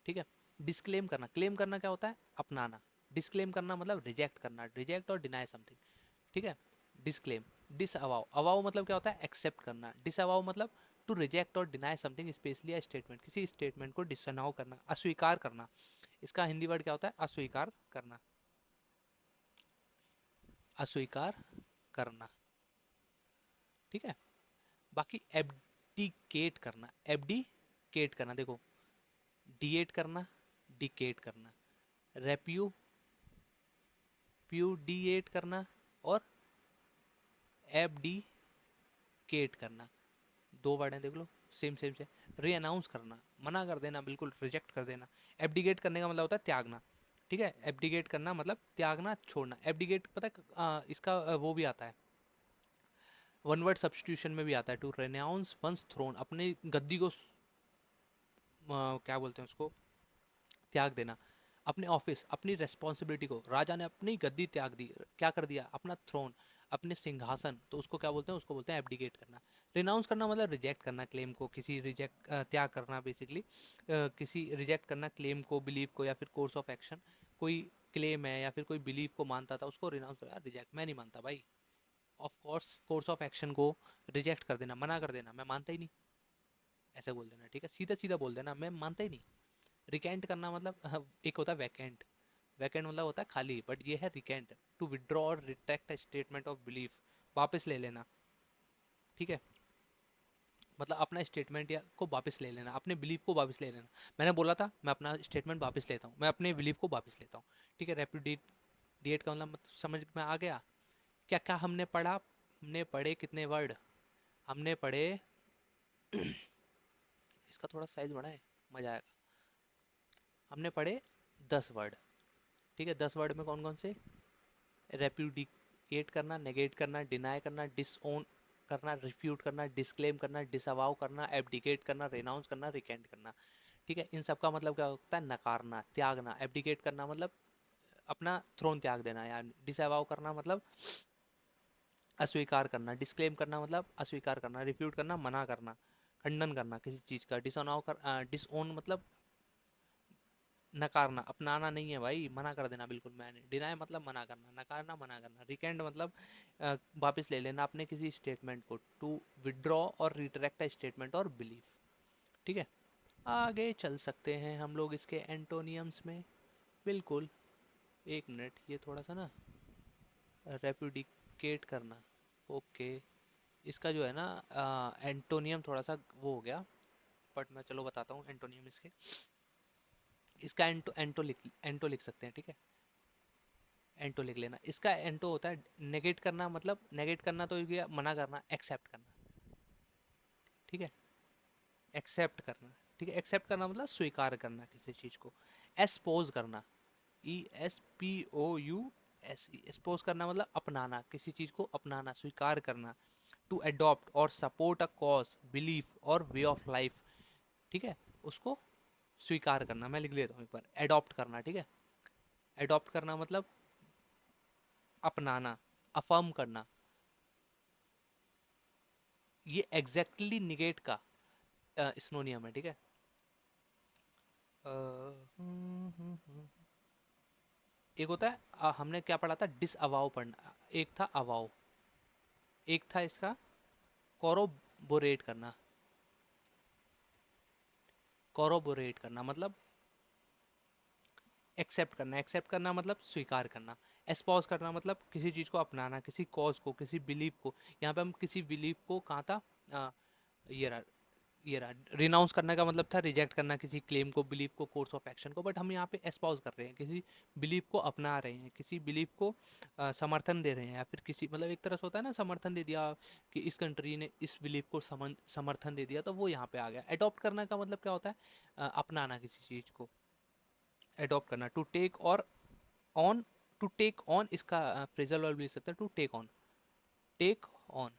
ठीक है। डिस्क्लेम करना, क्लेम करना क्या होता है, अपनाना। डिस्क्लेम करना मतलब रिजेक्ट करना, रिजेक्ट और डिनाई समथिंग, ठीक है। डिस्क्लेम, डिसअवाउ, अवाउ मतलब क्या होता है, एक्सेप्ट करना। डिसअवाउ मतलब टू रिजेक्ट और deny something, specially a statement, किसी स्टेटमेंट को डिसअनाउ करना, अस्वीकार करना। इसका हिंदी वर्ड क्या होता है, अस्वीकार करना, अस्वीकार करना, ठीक है। बाकी एब्डिकेट करना, एब्डिकेट करना, देखो डिएट करना, डिकेट करना, रेप्यू प्यूडिएट करना और एब्डिकेट करना, 2 वर्ड हैं देख लो, सेम सेम से। री अनाउंस करना, मना कर देना, बिल्कुल रिजेक्ट कर देना। एब्डिकेट करने का मतलब होता है त्यागना, ठीक है। एब्डिकेट करना मतलब त्यागना, छोड़ना। एब्डिकेट पता है इसका वो भी आता है, वन वर्ड सब्सटीट्यूशन में भी आता है, टू रेनाउंस वंस थ्रोन, अपनी गद्दी को क्या बोलते हैं उसको, त्याग देना। अपने ऑफिस, अपनी रेस्पॉन्सिबिलिटी को, राजा ने अपनी गद्दी त्याग दी, क्या कर दिया, अपना थ्रोन, अपने सिंहासन, तो उसको क्या बोलते हैं, उसको बोलते हैं एब्डिकेट करना। रिनाउंस करना मतलब रिजेक्ट करना, क्लेम को, किसी रिजेक्ट, त्याग करना बेसिकली, किसी रिजेक्ट करना क्लेम को, बिलीव को, या फिर कोर्स ऑफ एक्शन। कोई क्लेम है या फिर कोई बिलीव को मानता था, उसको रिनाउंस कर, रिजेक्ट, मैं नहीं मानता भाई, of course course of action को रिजेक्ट कर देना, मना कर देना, मैं मानता ही नहीं, ऐसे बोल देना, ठीक है। सीधा सीधा बोल देना, मैं मानता ही नहीं। रिकेंट करना मतलब एक होता है वैकेंट, वैकेंट मतलब होता है खाली, बट ये है रिकेंट, टू विड्रॉ और रिट्रैक्ट स्टेटमेंट ऑफ बिलीफ, वापस ले लेना, ठीक है। मतलब अपना स्टेटमेंट या को वापस ले लेना, अपने बिलीफ को वापस ले लेना। मैंने बोला था, मैं अपना स्टेटमेंट वापस लेता हूँ, मैं अपने बिलीफ को वापस लेता हूँ, ठीक है। रेप्यूडिएट, डिएट का मतलब समझ में आ गया। क्या क्या हमने पढ़ा, हमने पढ़े कितने वर्ड, हमने पढ़े इसका थोड़ा साइज बड़ा है, मजा आएगा। हमने पढ़े 10 वर्ड, ठीक है। 10 वर्ड में कौन कौन से, रेप्यूडिकेट करना, नेगेट करना, डिनाई करना, डिसओन करना, रिफ्यूट करना, डिस्क्लेम करना, डिसअवाउ करना, एब्डिकेट करना, रेनाउंस करना, रिकेंट करना। ठीक है, इन सब का मतलब क्या होता है? नकारना, त्यागना। एब्डिकेट करना मतलब अपना थ्रोन त्याग देना, या डिसअवाउ करना मतलब अस्वीकार करना, डिस्क्लेम करना मतलब अस्वीकार करना, रिफ्यूट करना मना करना, खंडन करना किसी चीज़ का, डिसओन मतलब नकारना, अपनाना नहीं है भाई, मना कर देना बिल्कुल। मैंने डिनाई मतलब मना करना, नकारना मना करना। रिकेंड मतलब वापस ले लेना अपने किसी स्टेटमेंट को। टू विड्रॉ और रिट्रैक्ट अ स्टेटमेंट और बिलीफ। ठीक है, आगे चल सकते हैं हम लोग इसके एंटोनियम्स में। बिल्कुल, एक मिनट, ये थोड़ा सा ना रेप्यूडिकेट करना, ओके। इसका जो है ना एंटोनियम थोड़ा सा वो हो गया, बट मैं चलो बताता हूँ एंटोनियम इसके। इसका एंटो लिख सकते हैं, ठीक है। एंटो लिख लेना। इसका एंटो होता है नेगेट करना, मतलब नेगेट करना तो ये मना करना, एक्सेप्ट करना। ठीक है, एक्सेप्ट करना। ठीक है, एक्सेप्ट करना मतलब स्वीकार करना किसी चीज़ को। एस्पोज करना, ESPOUSE, एक्सपोज करना मतलब अपनाना, किसी चीज़ को अपनाना, स्वीकार करना। टू अडॉप्ट और सपोर्ट अ कॉज, बिलीफ और वे ऑफ लाइफ। ठीक है, उसको स्वीकार करना। मैं लिख देता हूँ एक बार, एडॉप्ट करना। ठीक है, एडॉप्ट करना मतलब अपनाना, अफर्म करना। ये एग्जैक्टली निगेट का सिनोनियम है। ठीक है, एक होता है हमने क्या पढ़ा था, डिस अवाउ पढ़ना, एक था अवाउ, एक था इसका कोरोबोरेट करना। कोरोबोरेट करना मतलब एक्सेप्ट करना, एक्सेप्ट करना मतलब स्वीकार करना। एस्पॉज करना मतलब किसी चीज़ को अपनाना, किसी कॉज को, किसी बिलीफ को। यहाँ पे हम किसी बिलीफ को कहा था, अ, ये रहा, ये रहा। रिनाउंस करने का मतलब था रिजेक्ट करना किसी क्लेम को, बिलीफ को, कोर्स ऑफ एक्शन को। बट हम यहाँ पे एस्पॉज कर रहे हैं, किसी बिलीफ को अपना रहे हैं, किसी बिलीफ को समर्थन दे रहे हैं, या फिर किसी मतलब एक तरह से होता है ना, समर्थन दे दिया कि इस कंट्री ने इस बिलीफ को समर्थन दे दिया, तो वो यहाँ पे आ गया। अडॉप्ट करने का मतलब क्या होता है? अपनाना किसी चीज़ को, अडॉप्ट करना। टू टेक और ऑन, टू टेक ऑन इसका फ्रेजल वर्ब ले सकते हैं, to take on, take on,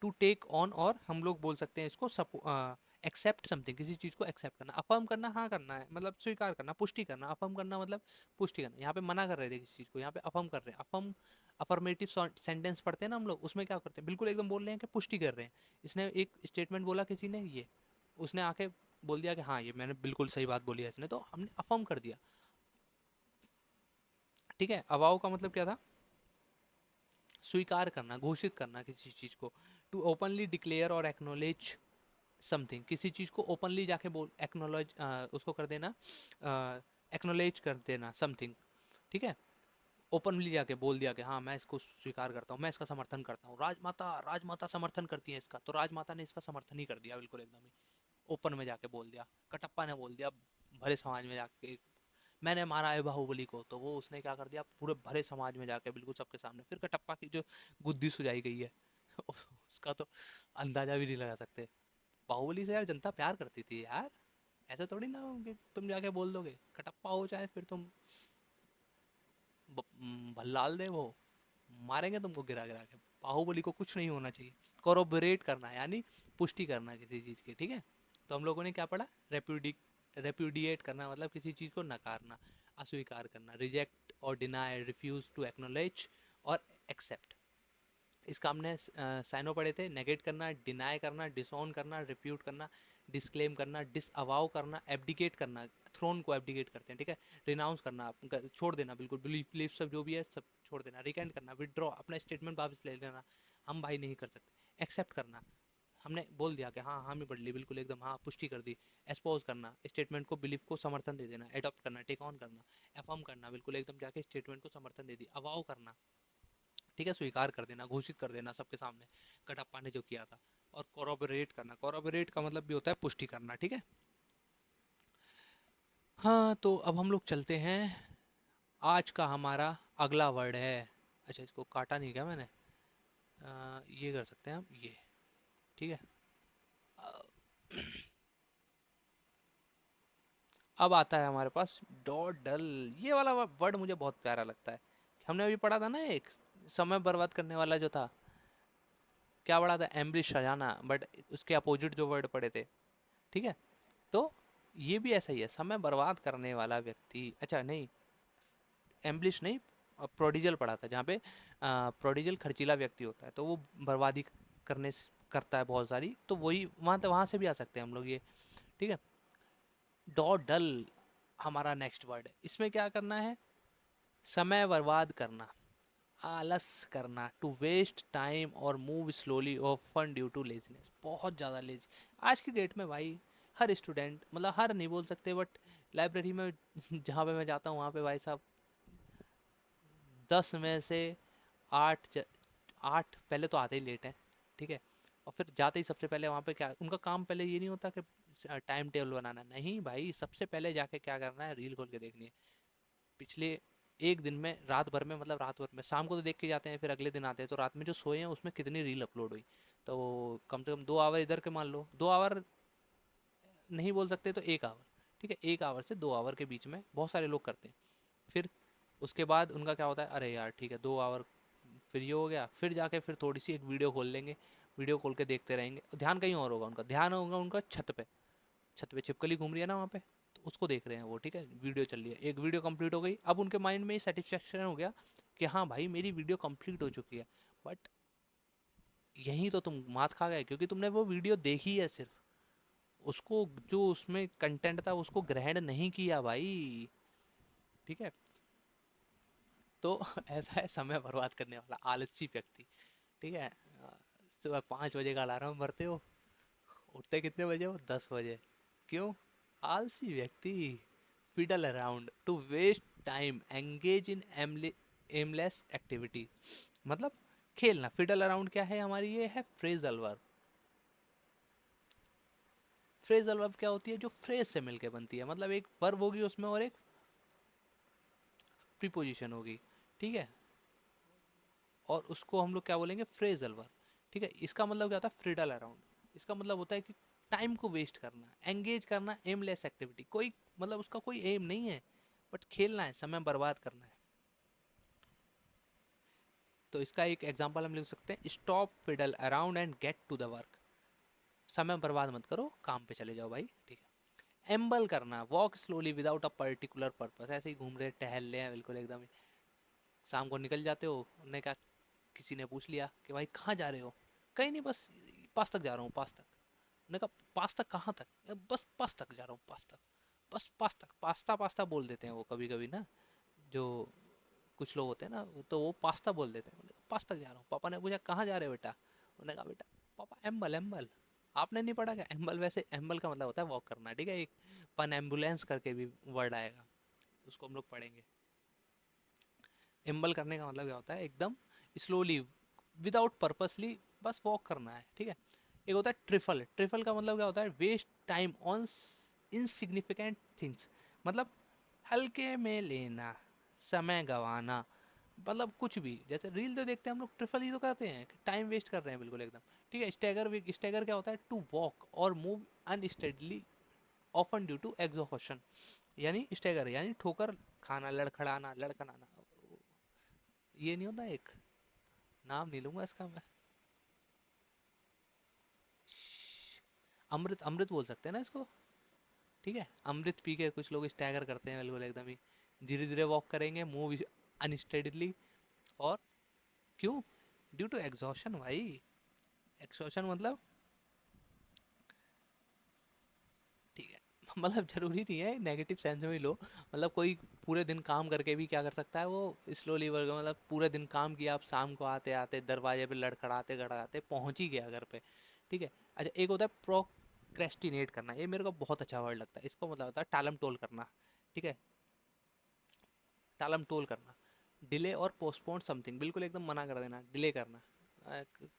to take on. और हम लोग बोल सकते हैं इसको एक्सेप्ट समथिंग, किसी चीज़ को एक्सेप्ट करना। अफर्म करना, हाँ करना है मतलब स्वीकार करना, पुष्टि करना। अफर्म करना मतलब पुष्टि करना। यहाँ पे मना कर रहे थे किसी चीज़ को, यहाँ पे अफर्म कर रहे हैं। अफर्मेटिव सेंटेंस पढ़ते हैं ना हम लोग, उसमें क्या करते हैं, बिल्कुल एकदम बोल रहे हैं कि पुष्टि कर रहे हैं। इसने एक स्टेटमेंट बोला किसी ने, ये उसने आके बोल दिया कि हाँ ये मैंने बिल्कुल सही बात बोली है इसने, तो हमने अफर्म कर दिया। ठीक है, अवाव का मतलब क्या था? स्वीकार करना, घोषित करना किसी चीज़ को। टू ओपनली डिक्लेयर और एक्नोलेज समथिंग, किसी चीज़ को ओपनली जाके बोल एक्नोलॉज, उसको कर देना, एक्नोलेज कर देना समथिंग। ठीक है, ओपनली जाके बोल दिया कि हाँ मैं इसको स्वीकार करता हूँ, मैं इसका समर्थन करता हूँ। राजमाता, राजमाता समर्थन करती है इसका, तो राजमाता ने इसका समर्थन ही कर दिया बिल्कुल एकदम ही, ओपन में जाके बोल दिया। कटप्पा ने बोल दिया भरे समाज में जाके, मैंने मारा है बाहुबली को, तो वो उसने क्या कर दिया, पूरे भरे समाज में जाके बिल्कुल सबके सामने। फिर कटप्पा की जो गुद्दी सुझाई गई है उसका तो अंदाजा भी नहीं लगा सकते। बाहुबली से यार जनता प्यार करती थी यार, ऐसा थोड़ी ना कि तुम जाके बोल दोगे। कटप्पा हो चाहे फिर तुम भल्लाल देव हो, मारेंगे तुमको गिरा गिरा के। बाहुबली को कुछ नहीं होना चाहिए। कोरोबोरेट करना यानी पुष्टि करना किसी चीज़ की। ठीक है, तो हम लोगों ने क्या पढ़ा? रेप्यूडिएट करना मतलब किसी चीज़ को नकारना, अस्वीकार करना। रिजेक्ट और डिनाई, रिफ्यूज, टू एक्नोलेज और एक्सेप्ट। इसका हमने साइनो पढ़े थे। नेगेट करना, डिनाई करना, डिसऑन करना, रिप्यूट करना, डिस्क्लेम करना, डिसअवाउ करना, एब्डिकेट करना, थ्रोन को एब्डिकेट करते हैं। ठीक है, रिनाउंस करना, छोड़ देना बिल्कुल, बिलीफ सब जो भी है सब छोड़ देना। रिकेंड करना, विदड्रॉ, अपना स्टेटमेंट वापस ले लेना, हम भाई नहीं कर सकते। एक्सेप्ट करना, हमने बोल दिया कि हाँ हामी पढ़ ली बिल्कुल एकदम, हाँ पुष्टि कर दी। एक्सपोज करना, स्टेटमेंट को, बिलीफ को समर्थन दे देना। एडॉप्ट करना, टेक ऑन करना। एफर्म करना, बिल्कुल एकदम जाके स्टेटमेंट को समर्थन दे दी। अवाउ करना, ठीक है, स्वीकार कर देना, घोषित कर देना सबके सामने, कटप्पा ने जो किया था। और कोरोबोरेट करना, कोरोबोरेट का मतलब भी होता है पुष्टि करना। ठीक है, हाँ तो अब हम लोग चलते हैं। आज का हमारा अगला वर्ड है, अच्छा इसको काटा नहीं क्या मैंने, ये कर सकते हैं हम ये। ठीक है, अब आता है हमारे पास डॉडल। ये वाला वर्ड मुझे बहुत प्यारा लगता है। हमने अभी पढ़ा था ना एक, समय बर्बाद करने वाला जो था, क्या पढ़ा था? एम्ब्रिश सजाना, बट उसके अपोजिट जो वर्ड पढ़े थे। ठीक है, तो ये भी ऐसा ही है, समय बर्बाद करने वाला व्यक्ति, अच्छा नहीं, एम्बलिश नहीं, प्रोडिजल पढ़ा था जहाँ पे प्रोडिजल खर्चीला व्यक्ति होता है तो वो बर्बादी करता है बहुत सारी, तो वही वहाँ से भी आ सकते हैं हम लोग ये। ठीक है, डॉडल हमारा नेक्स्ट वर्ड है। इसमें क्या करना है, समय बर्बाद करना, आलस करना, टू वेस्ट टाइम और मूव स्लोली और फन ड्यू टू लेजीनेस, बहुत ज़्यादा लेजी आज की डेट में भाई। हर स्टूडेंट, मतलब हर नहीं बोल सकते बट लाइब्रेरी में जहाँ पे मैं जाता हूँ वहाँ पे भाई साहब 10 में से 8 8 पहले तो आते ही लेट हैं। ठीक है, और फिर जाते ही सबसे पहले वहाँ पे क्या उनका काम, पहले ये नहीं होता कि टाइम टेबल बनाना, नहीं भाई, सबसे पहले जाके क्या करना है, रील खोल के देखनी है। पिछले एक दिन में, रात भर में, मतलब रात भर में शाम को तो देख के जाते हैं, फिर अगले दिन आते हैं तो रात में जो सोए हैं उसमें कितनी रील अपलोड हुई। तो कम से कम 2 आवर इधर के मान लो, 2 आवर नहीं बोल सकते तो 1 आवर। ठीक है, 1 आवर से 2 आवर के बीच में बहुत सारे लोग करते हैं। फिर उसके बाद उनका क्या होता है, अरे यार ठीक है 2 आवर, फिर ये हो गया, फिर जाके फिर थोड़ी सी एक वीडियो खोल लेंगे, वीडियो खोल के देखते रहेंगे, ध्यान कहीं और होगा उनका, ध्यान होगा उनका छत पे, छत पे छिपकली घूम रही है ना वहाँ पे, तो उसको देख रहे हैं वो। ठीक है, वीडियो चल रही है, एक वीडियो कंप्लीट हो गई, अब उनके माइंड में सेटिस्फेक्शन हो गया कि हाँ भाई मेरी वीडियो कंप्लीट हो चुकी है। बट यहीं तो तुम मात खा गए, क्योंकि तुमने वो वीडियो देखी है सिर्फ, उसको जो उसमें कंटेंट था उसको ग्रहण नहीं किया भाई। ठीक है, तो ऐसा है समय बर्बाद करने वाला आलसी व्यक्ति। ठीक है, सुबह 5 बजे का अलार्म भरते हो, उठते कितने बजे हो, 10 बजे। क्यों, आलसी व्यक्ति। Fiddle around, to waste time, engage in aimless activity, मतलब खेलना। फिडल अराउंड क्या है हमारी, ये है फ्रेजल वर्ब। फ्रेजल वर्ब क्या होती है, जो फ्रेज से मिलके बनती है, मतलब एक वर्ब होगी उसमें और एक प्रीपोजिशन होगी। ठीक है, और उसको हम लोग क्या बोलेंगे, फ्रेजल वर्ब। ठीक है, इसका मतलब क्या होता है, फ्रिडल अराउंड, इसका मतलब होता है कि टाइम को वेस्ट करना, एंगेज करना, एमलेस एक्टिविटी, कोई मतलब उसका कोई एम नहीं है, बट खेलना है, समय बर्बाद करना है। तो इसका एक एग्जांपल हम लिख सकते हैं, stop fiddle around and get to the work, समय बर्बाद मत करो, काम पे चले जाओ भाई। ठीक है, एम्बल करना, walk slowly without a particular purpose, ऐसे ही घूम रहे टहल रहे हैं बिल्कुल एकदम ही, शाम को निकल जाते हो, उन्होंने कहा, किसी ने पूछ लिया कि भाई कहाँ जा रहे हो, कहीं नहीं, बस पास तक जा रहा हूँ, पास तक। उन्होंने कहा पास तक कहाँ तक, बस पास तक जा रहा हूँ, पास तक, बस पास तक, पास्ता पास्ता बोल देते हैं वो कभी कभी ना, जो कुछ लोग होते हैं ना, तो वो पास्ता बोल देते हैं। उन्होंने कहा पास तक जा रहा हूँ। पापा ने पूछा कहाँ जा रहे हो बेटा, उन्होंने कहा बेटा पापा एम्बल एम्बल। आपने नहीं पढ़ा क्या एम्बल, वैसे एम्बल का मतलब होता है वॉक करना। ठीक है, एक पन एम्बुलेंस करके भी वर्ड आएगा, उसको हम लोग पढ़ेंगे। एम्बल करने का मतलब क्या होता है, एकदम स्लोली, विदाउट पर्पसली, बस वॉक करना है। ठीक है, एक होता है ट्रिफल, ट्रिफल का मतलब क्या होता है, waste time on insignificant things, मतलब हल्के में लेना, समय गंवाना, मतलब कुछ भी, जैसे रील तो देखते हैं हम लोग, ट्रिफल ही तो करते हैं, टाइम वेस्ट कर रहे हैं बिल्कुल एकदम। ठीक है, स्टैगर, स्टैगर क्या होता है, टू वॉक और move unsteadily often due to exhaustion, यानी स्टैगर यानी ठोकर खाना, लड़खड़ाना, लड़खड़ाना, ये नहीं होता एक, नाम नहीं लूंगा इसका मैं, अमृत, अमृत बोल सकते हैं ना इसको। ठीक है, अमृत पी के कुछ लोग स्टैगर करते हैं बिल्कुल एकदम ही, धीरे धीरे वॉक करेंगे, मूव अनस्टेडली, और क्यों, ड्यू टू एग्जॉशन भाई। एग्जॉशन मतलब, ठीक है, मतलब जरूरी नहीं है नेगेटिव सेंस में ही लो, मतलब कोई पूरे दिन काम करके भी क्या कर सकता है, वो स्लोली वर्क, मतलब पूरे दिन काम किया, आप शाम को आते आते दरवाजे पे लड़खड़ाते खड़ाते पहुंच ही गया घर पे। ठीक है, अच्छा एक होता है प्रोक्रेस्टिनेट करना, ये मेरे को बहुत अच्छा वर्ड लगता है, इसको मतलब होता है टालम टोल करना। ठीक है, टालम टोल करना, डिले और पोस्टपोन समथिंग, बिल्कुल एकदम मना कर देना, डिले करना।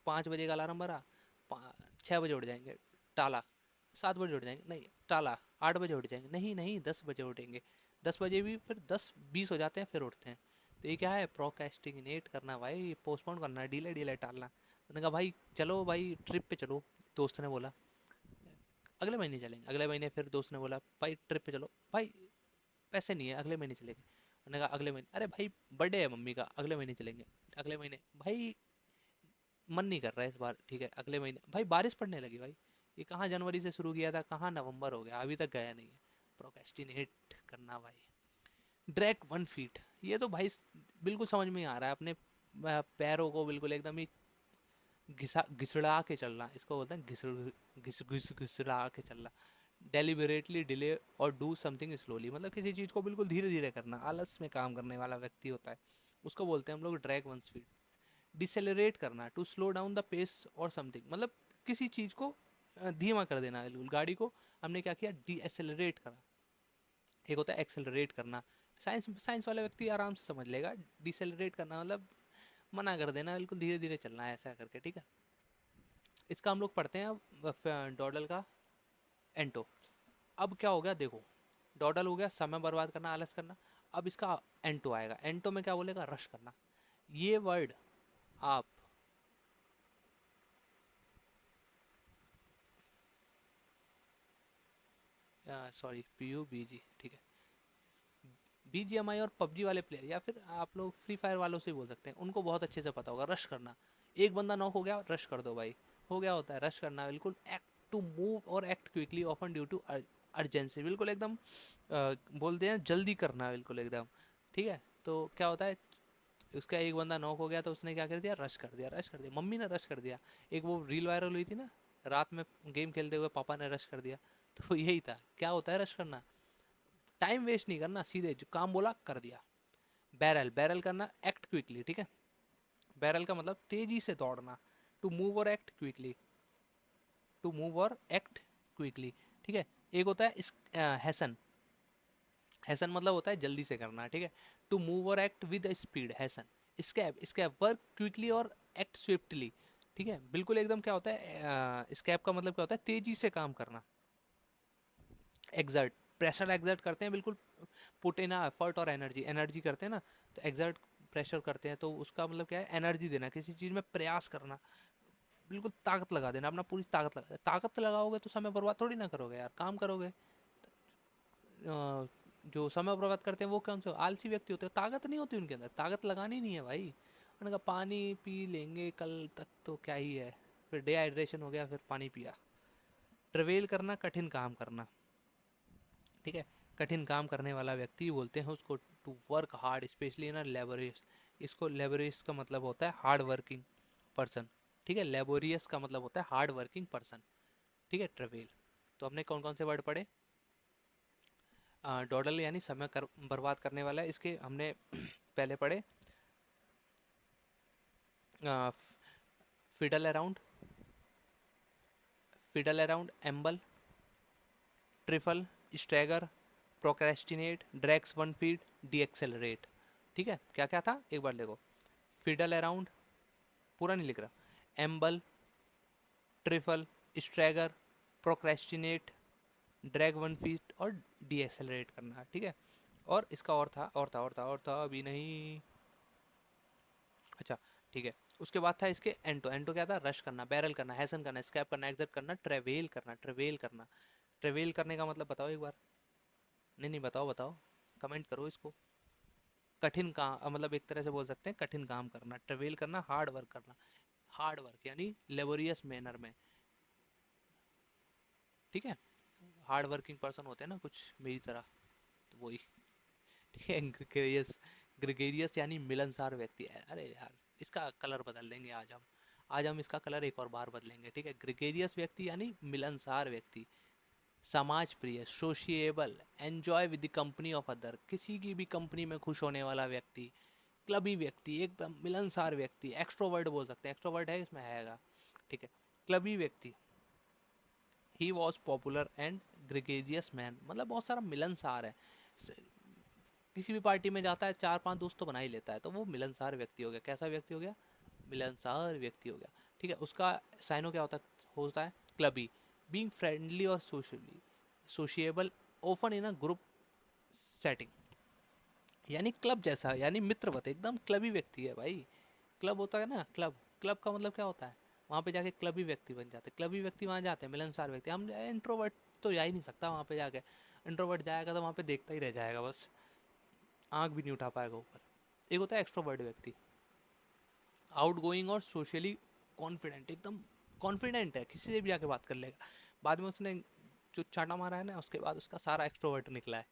5 बजे का अलार्म भरा, 6 बजे उठ जाएंगे, टाला, 7 बजे उठ जाएंगे, नहीं टाला, 8 बजे उठ जाएंगे, नहीं नहीं 10 बजे उठेंगे, 10 बजे भी फिर 10:20 हो जाते हैं फिर उठते हैं। तो ये क्या है, प्रोक्रेस्टिनेट करना भाई, पोस्टपोन करना, डिले डिले टालना। मैंने कहा भाई चलो भाई ट्रिप पे चलो, दोस्त ने बोला अगले महीने चलेंगे, अगले महीने फिर दोस्त ने बोला भाई ट्रिप पे चलो, भाई पैसे नहीं है अगले महीने चलेंगे। मैंने कहा अगले महीने, अरे भाई बर्थडे है मम्मी का, अगले महीने चलेंगे, अगले महीने भाई मन नहीं कर रहा है इस बार, ठीक है अगले महीने, भाई बारिश पड़ने लगी भाई, ये कहाँ जनवरी से शुरू किया था, कहाँ नवंबर हो गया, अभी तक गया नहीं है। प्रोक्रेस्टिनेट करना भाई। ड्रैग 1 फीट, ये तो भाई बिल्कुल समझ में ही आ रहा है, अपने पैरों को बिल्कुल एकदम ही घिसड़ा के चलना, इसको बोलते हैं घिसड़ा के चलना। डेलिबरेटली डिले और डू समथिंग स्लोली, मतलब किसी चीज़ को बिल्कुल धीरे धीरे करना, आलस में काम करने वाला व्यक्ति होता है, उसको बोलते हैं हम लोग ड्रैग 1 फीट। डिसेलरेट करना, to slow down the pace और समथिंग, मतलब किसी चीज़ को धीमा कर देना, बिल्कुल गाड़ी को हमने क्या किया, डी एसेलरेट करा। एक होता है एक्सेलरेट करना, साइंस साइंस वाले व्यक्ति आराम से समझ लेगा। डिसेलरेट करना मतलब मना कर देना, बिल्कुल धीरे धीरे चलना है ऐसा करके, ठीक है। इसका हम लोग पढ़ते हैं अब डॉडल का एंटो। अब क्या हो गया देखो, डॉडल हो गया समय बर्बाद करना, आलस करना। अब इसका एंटो आएगा, एंटो में क्या बोलेगा, रश करना। ये वर्ड आप सॉरी PUBG, ठीक है। BGMI और PUBG वाले प्लेयर या फिर आप लोग फ्री फायर वालों से बोल सकते हैं, उनको बहुत अच्छे से पता होगा रश करना। एक बंदा नॉक हो गया, रश कर दो भाई, हो गया होता है रश करना, बिल्कुल एक्ट टू मूव और act quickly often due to urgency, बिल्कुल एकदम बोलते हैं जल्दी करना, बिल्कुल एकदम, ठीक है। तो क्या होता है, उसका एक बंदा नॉक हो गया तो उसने क्या कर दिया, रश कर दिया, रश कर दिया, मम्मी ने रश कर दिया। एक वो रील वायरल हुई थी ना, रात में गेम खेलते हुए पापा ने रश कर दिया, तो यही था, क्या होता है रश करना, टाइम वेस्ट नहीं करना, सीधे जो काम बोला कर दिया। बैरल, बैरल करना, एक्ट क्विकली, ठीक है। बैरल का मतलब तेजी से दौड़ना, टू मूव और एक्ट क्विकली, टू मूव और एक्ट क्विकली, ठीक है। एक होता है हैसन, हैसन मतलब होता है जल्दी से करना, ठीक है। टू मूव और act with speed, hasten. Scamp, scamp work quickly और एक्ट स्विफ्टली, ठीक है, बिल्कुल एकदम क्या होता है, स्कैप का मतलब क्या होता है, तेजी से काम करना। एक्सर्ट, प्रेशर एक्सर्ट करते हैं, बिल्कुल पुट इन एफर्ट और एनर्जी, एनर्जी करते हैं ना, तो एक्सर्ट प्रेशर करते हैं, तो उसका मतलब क्या है, एनर्जी देना, किसी चीज़ में प्रयास करना, बिल्कुल ताकत लगा देना, अपना पूरी ताकत लगा, ताकत लगाओगे तो समय बर्बाद थोड़ी ना करोगे यार, काम करोगे। जो समय बर्बाद करते हैं वो कौन से आलसी व्यक्ति होते हैं, ताकत नहीं होती उनके अंदर, ताकत लगानी नहीं है भाई। उन्होंने कहा पानी पी लेंगे कल तक तो क्या ही है, फिर डिहाइड्रेशन हो गया, फिर पानी पिया। ट्रेवल करना, कठिन काम करना, ठीक है। कठिन काम करने वाला व्यक्ति बोलते हैं उसको, to work hard especially in laborious. इसको लेबोरियस का मतलब होता है हार्ड वर्किंग पर्सन, ठीक है। लेबोरियस का मतलब होता है हार्ड वर्किंग पर्सन, ठीक है। ट्रेवल, तो हमने कौन कौन से वर्ड पढ़े, डॉडल यानी समय बर्बाद करने वाला है, इसके हमने पहले पढ़े fiddle around, fiddle around, amble, trifle, straggle, procrastinate, drags 1 feet, decelerate, ठीक है। क्या क्या था एक बार देखो, फिडल अराउंड, पूरा नहीं लिख रहा, एम्बल, trifle, straggle, procrastinate, drag 1 feet और डी एक्सेलरेट करना, ठीक है। और इसका और था, और था अभी नहीं, अच्छा, ठीक है। उसके बाद था इसके एंटो, एंटो क्या था, रश करना, बैरल करना, हैसन करना, स्कैप करना, एग्जर्ट करना, ट्रेवेल करना, ट्रेवेल करना। ट्रेवेल करने का मतलब बताओ एक बार, नहीं नहीं बताओ बताओ, कमेंट करो इसको। कठिन काम, मतलब एक तरह से बोल सकते हैं कठिन काम करना, ट्रेवेल करना, हार्ड वर्क करना, हार्ड वर्क यानी लेबोरियस मैनर में, ठीक है। हार्ड वर्किंग पर्सन होते हैं ना कुछ मेरी तरह, तो वही, ठीक है। ग्रेगेरियस, ग्रेगेरियस यानी मिलनसार व्यक्ति है, अरे यार इसका कलर बदल देंगे आज हम इसका कलर एक और बार बदलेंगे, ठीक है। ग्रेगेरियस व्यक्ति यानी मिलनसार व्यक्ति, समाज प्रिय, sociable, enjoy with the company of other, किसी की भी कंपनी में खुश होने वाला व्यक्ति, क्लबी व्यक्ति, एकदम मिलनसार व्यक्ति, एक्सट्रोवर्ट बोल सकते हैं, एक्सट्रोवर्ट है इसमें हैगा, ठीक है। क्लबी व्यक्ति, he was popular and gregarious man, मतलब बहुत सारा मिलनसार है, किसी भी पार्टी में जाता है 4 5 दोस्त तो बना ही लेता है, तो वो मिलनसार व्यक्ति हो गया, कैसा व्यक्ति हो गया, मिलनसार व्यक्ति हो गया, ठीक है। उसका साइनो क्या होता है क्लबी, बीइंग फ्रेंडली और socially sociable, open in a group setting, यानी क्लब जैसा, यानी मित्रवत, एकदम क्लबी व्यक्ति है भाई। क्लब होता है ना, क्लब, क्लब का मतलब क्या होता है, वहाँ पे जाके क्लबी व्यक्ति बन जाते हैं, क्लबी व्यक्ति वहाँ जाते हैं, मिलनसार व्यक्ति। हम इंट्रोवर्ट तो जा ही नहीं सकता वहाँ पे जाके, इंट्रोवर्ट जाएगा तो वहाँ पे देखता ही रह जाएगा बस, आंख भी नहीं उठा पाएगा ऊपर। एक होता है एक्सट्रोवर्ट व्यक्ति, आउट गोइंग और सोशली कॉन्फिडेंट, एकदम कॉन्फिडेंट है, किसी से भी जाके बात कर लेगा। बाद में उसने जो चाटा मारा है ना, उसके बाद उसका सारा एक्सट्रोवर्ट निकला है।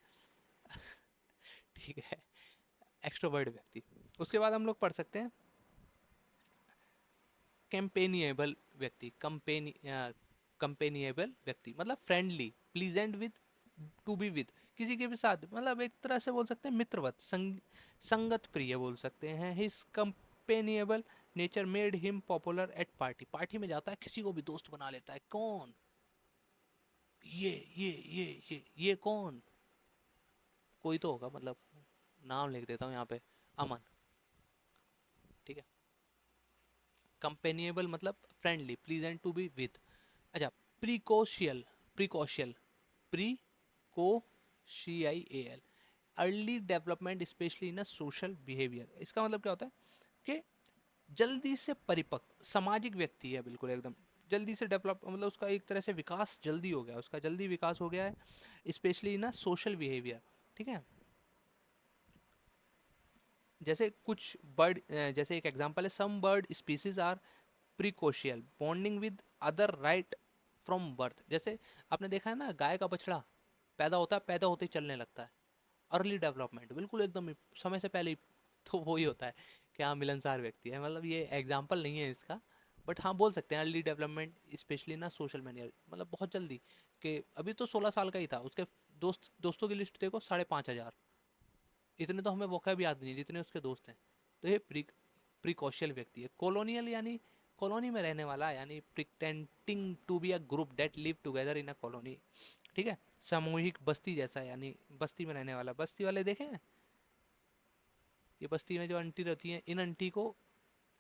ठीक है, एक्सट्रोवर्ट व्यक्ति। उसके बाद हम लोग पढ़ सकते हैं कंपेनिएबल व्यक्ति। कंपेनिएबल व्यक्ति मतलब friendly, pleasant with, to be with, किसी के भी साथ, मतलब एक तरह से बोल सकते हैं मित्रवत, संगत प्रिय बोल सकते हैं। His companionable nature made him popular at party. Party में जाता है, किसी को भी दोस्त बना लेता है। कौन? ये कौन? कोई तो होगा, मतलब नाम लिख देता हूँ यहाँ पे, अमन। ठीक है, कंपेनिएबल मतलब friendly, pleasant to be with. अच्छा, precocial, precocial, precocial, early development specially in social behaviour. इसका मतलब क्या होता है कि जल्दी से परिपक्व सामाजिक व्यक्ति है, बिल्कुल एकदम जल्दी से डेवलप, मतलब उसका एक तरह से विकास जल्दी हो गया, उसका जल्दी विकास हो गया है, स्पेशली इन सोशल बिहेवियर। ठीक है, जैसे कुछ बर्ड, जैसे एक एग्जांपल है, some bird species are precocial bonding with other right from birth. जैसे आपने देखा है ना, गाय का बछड़ा पैदा होता है, पैदा होते ही चलने लगता है, अर्ली डेवलपमेंट, बिल्कुल एकदम समय से पहले ही। तो वही होता है कि हाँ मिलनसार व्यक्ति है, मतलब ये एग्जाम्पल नहीं है इसका, बट हाँ बोल सकते हैं अर्ली डेवलपमेंट स्पेशली ना सोशल मैनियर, मतलब बहुत जल्दी। कि अभी तो 16 साल का ही था, उसके दोस्तों की लिस्ट देखो 5,500। इतने तो हमें वोकैब भी याद नहीं जितने उसके दोस्त हैं। तो ये प्रिकॉशियल व्यक्ति है। कॉलोनियल यानी कॉलोनी में रहने वाला, यानी pretending to be a group that live together in a colony. ठीक है, सामूहिक बस्ती जैसा, यानी बस्ती में रहने वाला। बस्ती वाले देखे हैं, ये बस्ती में जो आंटी रहती हैं, इन आंटी को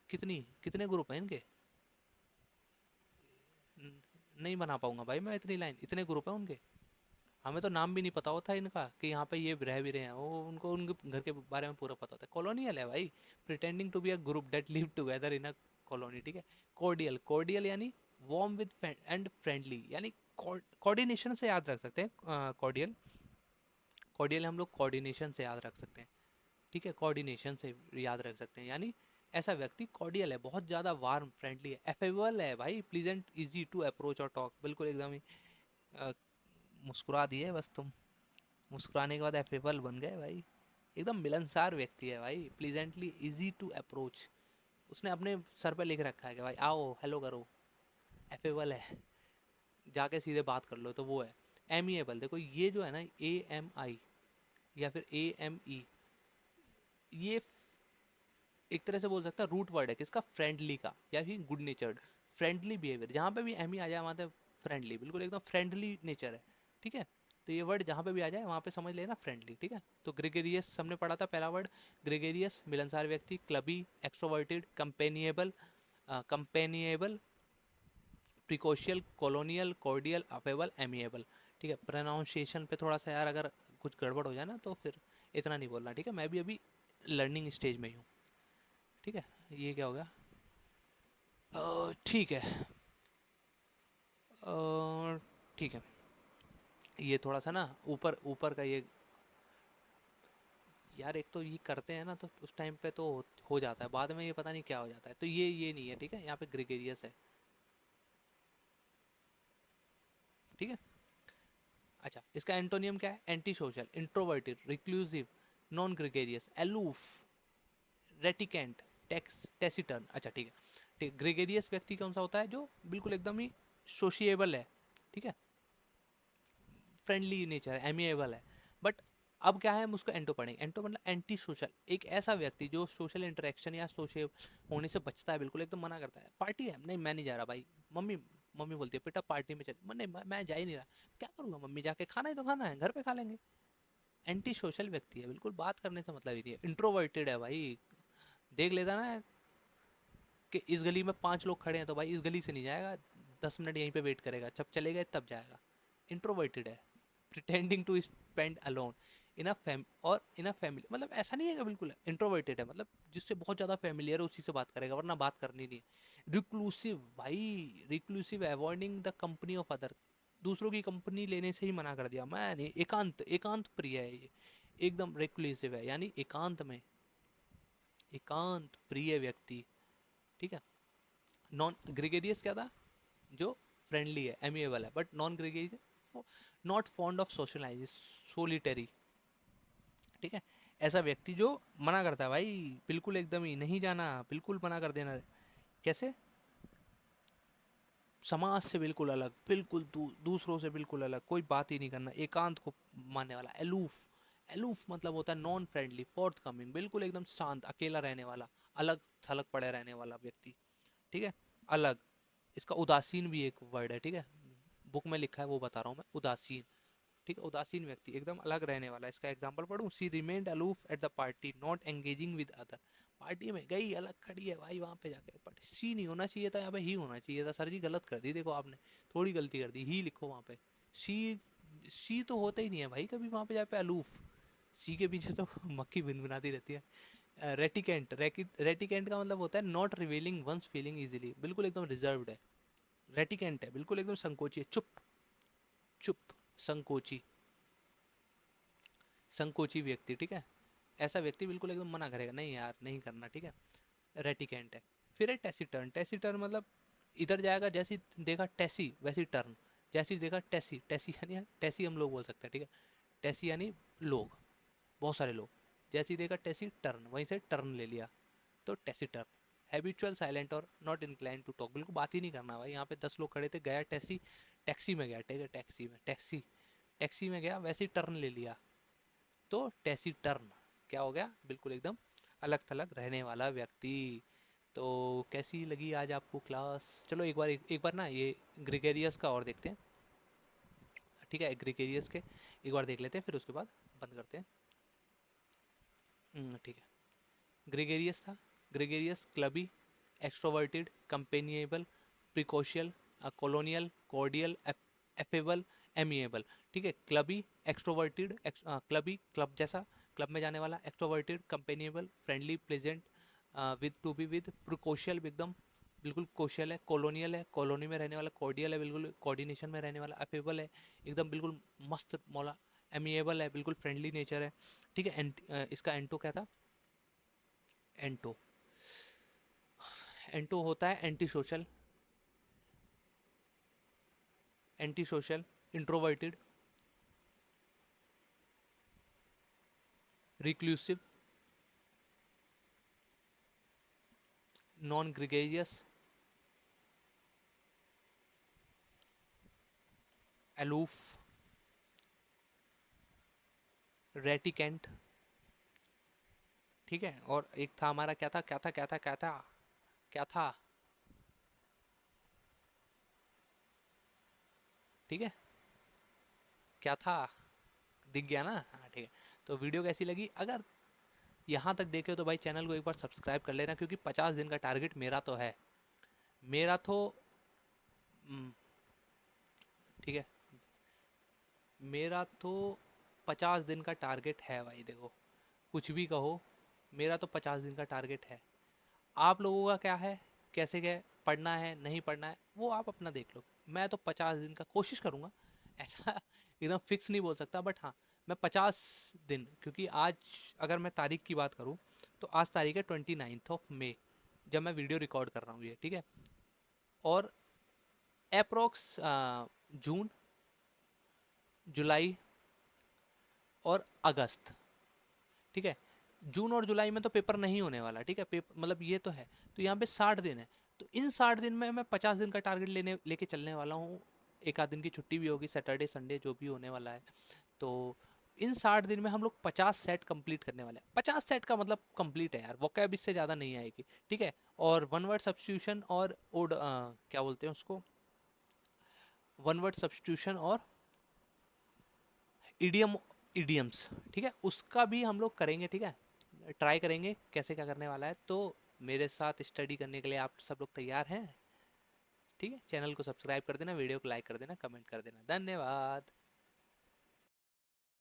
कितने ग्रुप हैं इनके? नहीं बना पाऊंगा भाई मैं इतनी लाइन, इतने ग्रुप हैं उनके, हमें तो नाम भी नहीं पता होता इनका कि यहाँ पे ये रह भी रहे हैं, वो उनको उनके घर के बारे में पूरा पता होता है। कॉलोनियल है भाई, pretending to be a group that live together in a colony. ठीक है, कॉर्डियल, कॉर्डियल यानी वार्म विद एंड फ्रेंडली, यानी कोऑर्डिनेशन से याद रख सकते हैं। कॉर्डियल, कॉर्डियल हम लोग कोऑर्डिनेशन से याद रख सकते हैं। ठीक है, कोऑर्डिनेशन से याद रख सकते हैं, यानी ऐसा व्यक्ति कॉर्डियल है, बहुत ज़्यादा वार्म फ्रेंडली है, एफेबल है भाई, प्लीजेंट, इजी टू अप्रोच और टॉक, बिल्कुल एकदम ही अ, मुस्कुरा दिए बस तुम, मुस्कुराने के बाद एफेबल बन गए भाई। एकदम मिलनसार व्यक्ति है भाई, प्लीजेंटली इजी टू अप्रोच। उसने अपने सर पे लिख रखा है कि भाई आओ हेलो करो, एफेबल है, जाके सीधे बात कर लो, तो वो है। एमिएबल, देखो ये जो है ना, AMI या फिर AME, ये एक तरह से बोल सकता है रूट वर्ड है किसका, फ्रेंडली का, या फिर गुड नेचर्ड, फ्रेंडली बिहेवियर। जहाँ पे भी एमी आ जाए वहाँ पे फ्रेंडली, बिल्कुल एकदम फ्रेंडली नेचर है। ठीक है, तो ये वर्ड जहाँ पे भी आ जाए वहाँ पे समझ लेना फ्रेंडली। ठीक है, तो ग्रेगेरियस हमने पढ़ा था पहला वर्ड, ग्रेगेरियस मिलनसार व्यक्ति, clubby extroverted, companionable, companionable, precocial, colonial, cordial, affable, amiable. ठीक है, प्रोनाउंसिएशन पे थोड़ा सा यार अगर कुछ गड़बड़ हो जाए ना तो फिर इतना नहीं बोलना। ठीक है, मैं भी अभी लर्निंग स्टेज में ही हूँ। ठीक है, ये क्या हो गया? ठीक है, ठीक है, ये थोड़ा सा ना ऊपर ऊपर का ये, यार एक तो ये करते हैं ना तो उस टाइम पे तो हो जाता है, बाद में ये पता नहीं क्या हो जाता है, तो ये नहीं है। ठीक है, यहाँ पे ग्रेगेरियस है। ठीक है, अच्छा, इसका एंटोनियम क्या है? Anti social, introverted, reclusive, non gregarious, aloof, reticent, taciturn. अच्छा ठीक है, ठीक, ग्रेगेरियस व्यक्ति कौन सा होता है? जो बिल्कुल एकदम ही सोशिएबल है। ठीक है, फ्रेंडली नेचर है, एमिएबल है। बट अब क्या है, हम उसको एंटो पढ़ेंगे। एंटो मतलब एंटी सोशल, एक ऐसा व्यक्ति जो सोशल इंटरेक्शन या सोशल होने से बचता है, बिल्कुल एकदम मना करता है। पार्टी है, नहीं मैं नहीं जा रहा भाई, मम्मी मम्मी बोलती है बेटा पार्टी में चल, नहीं मैं जा ही नहीं रहा। क्या करूँगा मम्मी जाके, खाना ही तो खाना है, घर पे खा लेंगे। एंटी सोशल व्यक्ति है, बिल्कुल बात करने से मतलब ही नहीं है। इंट्रोवर्टेड है भाई, देख लेता ना कि इस गली में 5 लोग खड़े हैं तो भाई इस गली से नहीं जाएगा, 10 मिनट यहीं पे वेट करेगा, जब चले गए तब जाएगा। इंट्रोवर्टेड है, pretending to spend alone in a fam और इन अ फैमिली, मतलब ऐसा नहीं है कि बिल्कुल इंट्रोवर्टेड है, मतलब जिससे बहुत ज़्यादा फैमिलियर है उसी से बात करेगा, वरना बात करनी नहीं है। रिक्लूसिव भाई, reclusive, avoiding the company of other, दूसरों की कंपनी लेने से ही मना कर दिया, मैं नहीं, एकांत, एकांत प्रिय है ये, एकदम रिक्लूसिव है, यानी एकांत में, एकांत प्रिय व्यक्ति। ठीक है, नॉन ग्रेगेरियस क्या था? जो फ्रेंडली है, एमिएबल है, but non gregarious, not fond of socialise, solitary. ठीक है, ऐसा व्यक्ति जो मना करता है भाई, बिल्कुल एकदम ही नहीं जाना, बिल्कुल मना कर देना। कैसे? समाज से बिल्कुल अलग, बिल्कुल दूसरों से बिल्कुल अलग, कोई बात ही नहीं करना, एकांत को मानने वाला, एलूफ। एलूफ मतलब होता है नॉन फ्रेंडली, फोर्थ कमिंग, बिल्कुल एकदम शांत, अकेला रहने वाला, अलग थलग पड़े रहने वाला व्यक्ति। ठीक है, अलग। इसका उदासीन भी एक वर्ड है, ठीक है, बुक में लिखा है वो बता रहा हूँ मैं, उदासीन। ठीक है, उदासीन व्यक्ति, एकदम अलग रहने वाला। इसका एग्जांपल पढ़ूं, she remained aloof at the party, not engaging with other. Party में गई, अलग खड़ी है भाई वहां पे जाके, बट सी नहीं होना चाहिए था, यहाँ पे ही होना चाहिए था। सर जी गलत कर दी, देखो आपने थोड़ी गलती कर दी, ही लिखो वहां पे। सी, सी तो होता ही नहीं है भाई कभी वहां पे जाके अलूफ, सी के पीछे तो मक्खी भिनभिनाती रहती है। रेटिकेंट, रेटिकेंट का मतलब होता है not revealing one's feeling easily, बिल्कुल एकदम रिजर्व्ड है। रेटिकेंट है, बिल्कुल एकदम संकोची है, चुप, चुप, संकोची, संकोची व्यक्ति। ठीक है, ऐसा व्यक्ति बिल्कुल एकदम मना करेगा, नहीं यार नहीं करना। ठीक है, रेटिकेंट है। फिर है टेसिटर्न। टेसिटर्न मतलब इधर जाएगा, जैसी देखा टेसी वैसी टर्न, जैसी देखा टेसी, टेसी यानी टेसी हम लोग बोल सकते हैं। ठीक है, टेसी यानी लोग, बहुत सारे लोग, जैसी देखा टेसी टर्न, वहीं से टर्न ले लिया, तो टेसिटर्न। हैबिचुअल साइलेंट और नॉट इंक्लाइन टू टॉक, बिल्कुल बात ही नहीं करना भाई। यहाँ पे 10 लोग खड़े थे, गया टैक्सी, टैक्सी में गया, ठीक है, टैक्सी में, टैक्सी, टैक्सी में गया, वैसे ही टर्न ले लिया, तो टैसीटर्न। क्या हो गया? बिल्कुल एकदम अलग थलग रहने वाला व्यक्ति। तो कैसी लगी आज आपको क्लास? चलो एक बार ना ये ग्रिगेरियस का और देखते हैं। ठीक है, ग्रिगेरियस के एक बार देख लेते हैं, फिर उसके बाद बंद करते हैं। ठीक है, ग्रिगेरियस था। Gregarious clubby, extroverted, companionable, precocial, colonial, cordial, affable, amiable. ठीक है, क्लबी, एक्सट्रोवर्टेड, क्लबी क्लब जैसा, क्लब में जाने वाला, extroverted, companionable, friendly, pleasant, with to be with, precocial एकदम बिल्कुल कोशियल है, कॉलोनियल है, कॉलोनी में रहने वाला, कॉर्डियल है बिल्कुल कोऑर्डिनेशन में रहने वाला, अफेबल है एकदम बिल्कुल मस्त मौला, एमिएबल है बिल्कुल फ्रेंडली नेचर है। ठीक है, इसका एंटो क्या था? एंटो, एंटो होता है anti social, anti social, introverted, reclusive, non gregarious, aloof, reticent. ठीक है, और एक था हमारा, क्या था, क्या था, क्या था, क्या था, क्या था? ठीक है, क्या था? दिख गया ना? हाँ ठीक है। तो वीडियो कैसी लगी? अगर यहाँ तक देखे हो तो भाई चैनल को एक बार सब्सक्राइब कर लेना, क्योंकि 50 दिन का टारगेट मेरा तो है, मेरा तो ठीक है, मेरा तो 50 दिन का टारगेट है भाई। देखो, कुछ भी कहो, मेरा तो 50 दिन का टारगेट है। आप लोगों का क्या है, कैसे क्या पढ़ना है नहीं पढ़ना है, वो आप अपना देख लो। मैं तो 50 दिन का कोशिश करूँगा, ऐसा एकदम फिक्स नहीं बोल सकता, बट हाँ, मैं 50 दिन, क्योंकि आज अगर मैं तारीख की बात करूँ तो आज तारीख है 29 मई, जब मैं वीडियो रिकॉर्ड कर रहा हूँ ये। ठीक है, और अप्रोक्स जून, जुलाई और अगस्त। ठीक है, जून और जुलाई में तो पेपर नहीं होने वाला। ठीक है, पेपर मतलब ये तो है, तो यहाँ पे 60 दिन है, तो इन 60 दिन में मैं 50 दिन का टारगेट लेके चलने वाला हूँ। एक आध दिन की छुट्टी भी होगी, सैटरडे संडे जो भी होने वाला है। तो इन 60 दिन में हम लोग 50 सेट कंप्लीट करने वाले हैं। 50 सेट का मतलब कंप्लीट है यार, वोकैब इससे ज़्यादा नहीं आएगी। ठीक है, और वन वर्ड सब्सटीट्यूशन और क्या बोलते हैं उसको, वन वर्ड सब्सटीट्यूशन और इडियम, इडियम्स। ठीक है, उसका भी हम लोग करेंगे। ठीक है, ट्राई करेंगे कैसे क्या करने वाला है। तो मेरे साथ स्टडी करने के लिए आप सब लोग तैयार हैं? ठीक है, चैनल को सब्सक्राइब कर देना, वीडियो को लाइक कर देना, कमेंट कर देना। धन्यवाद।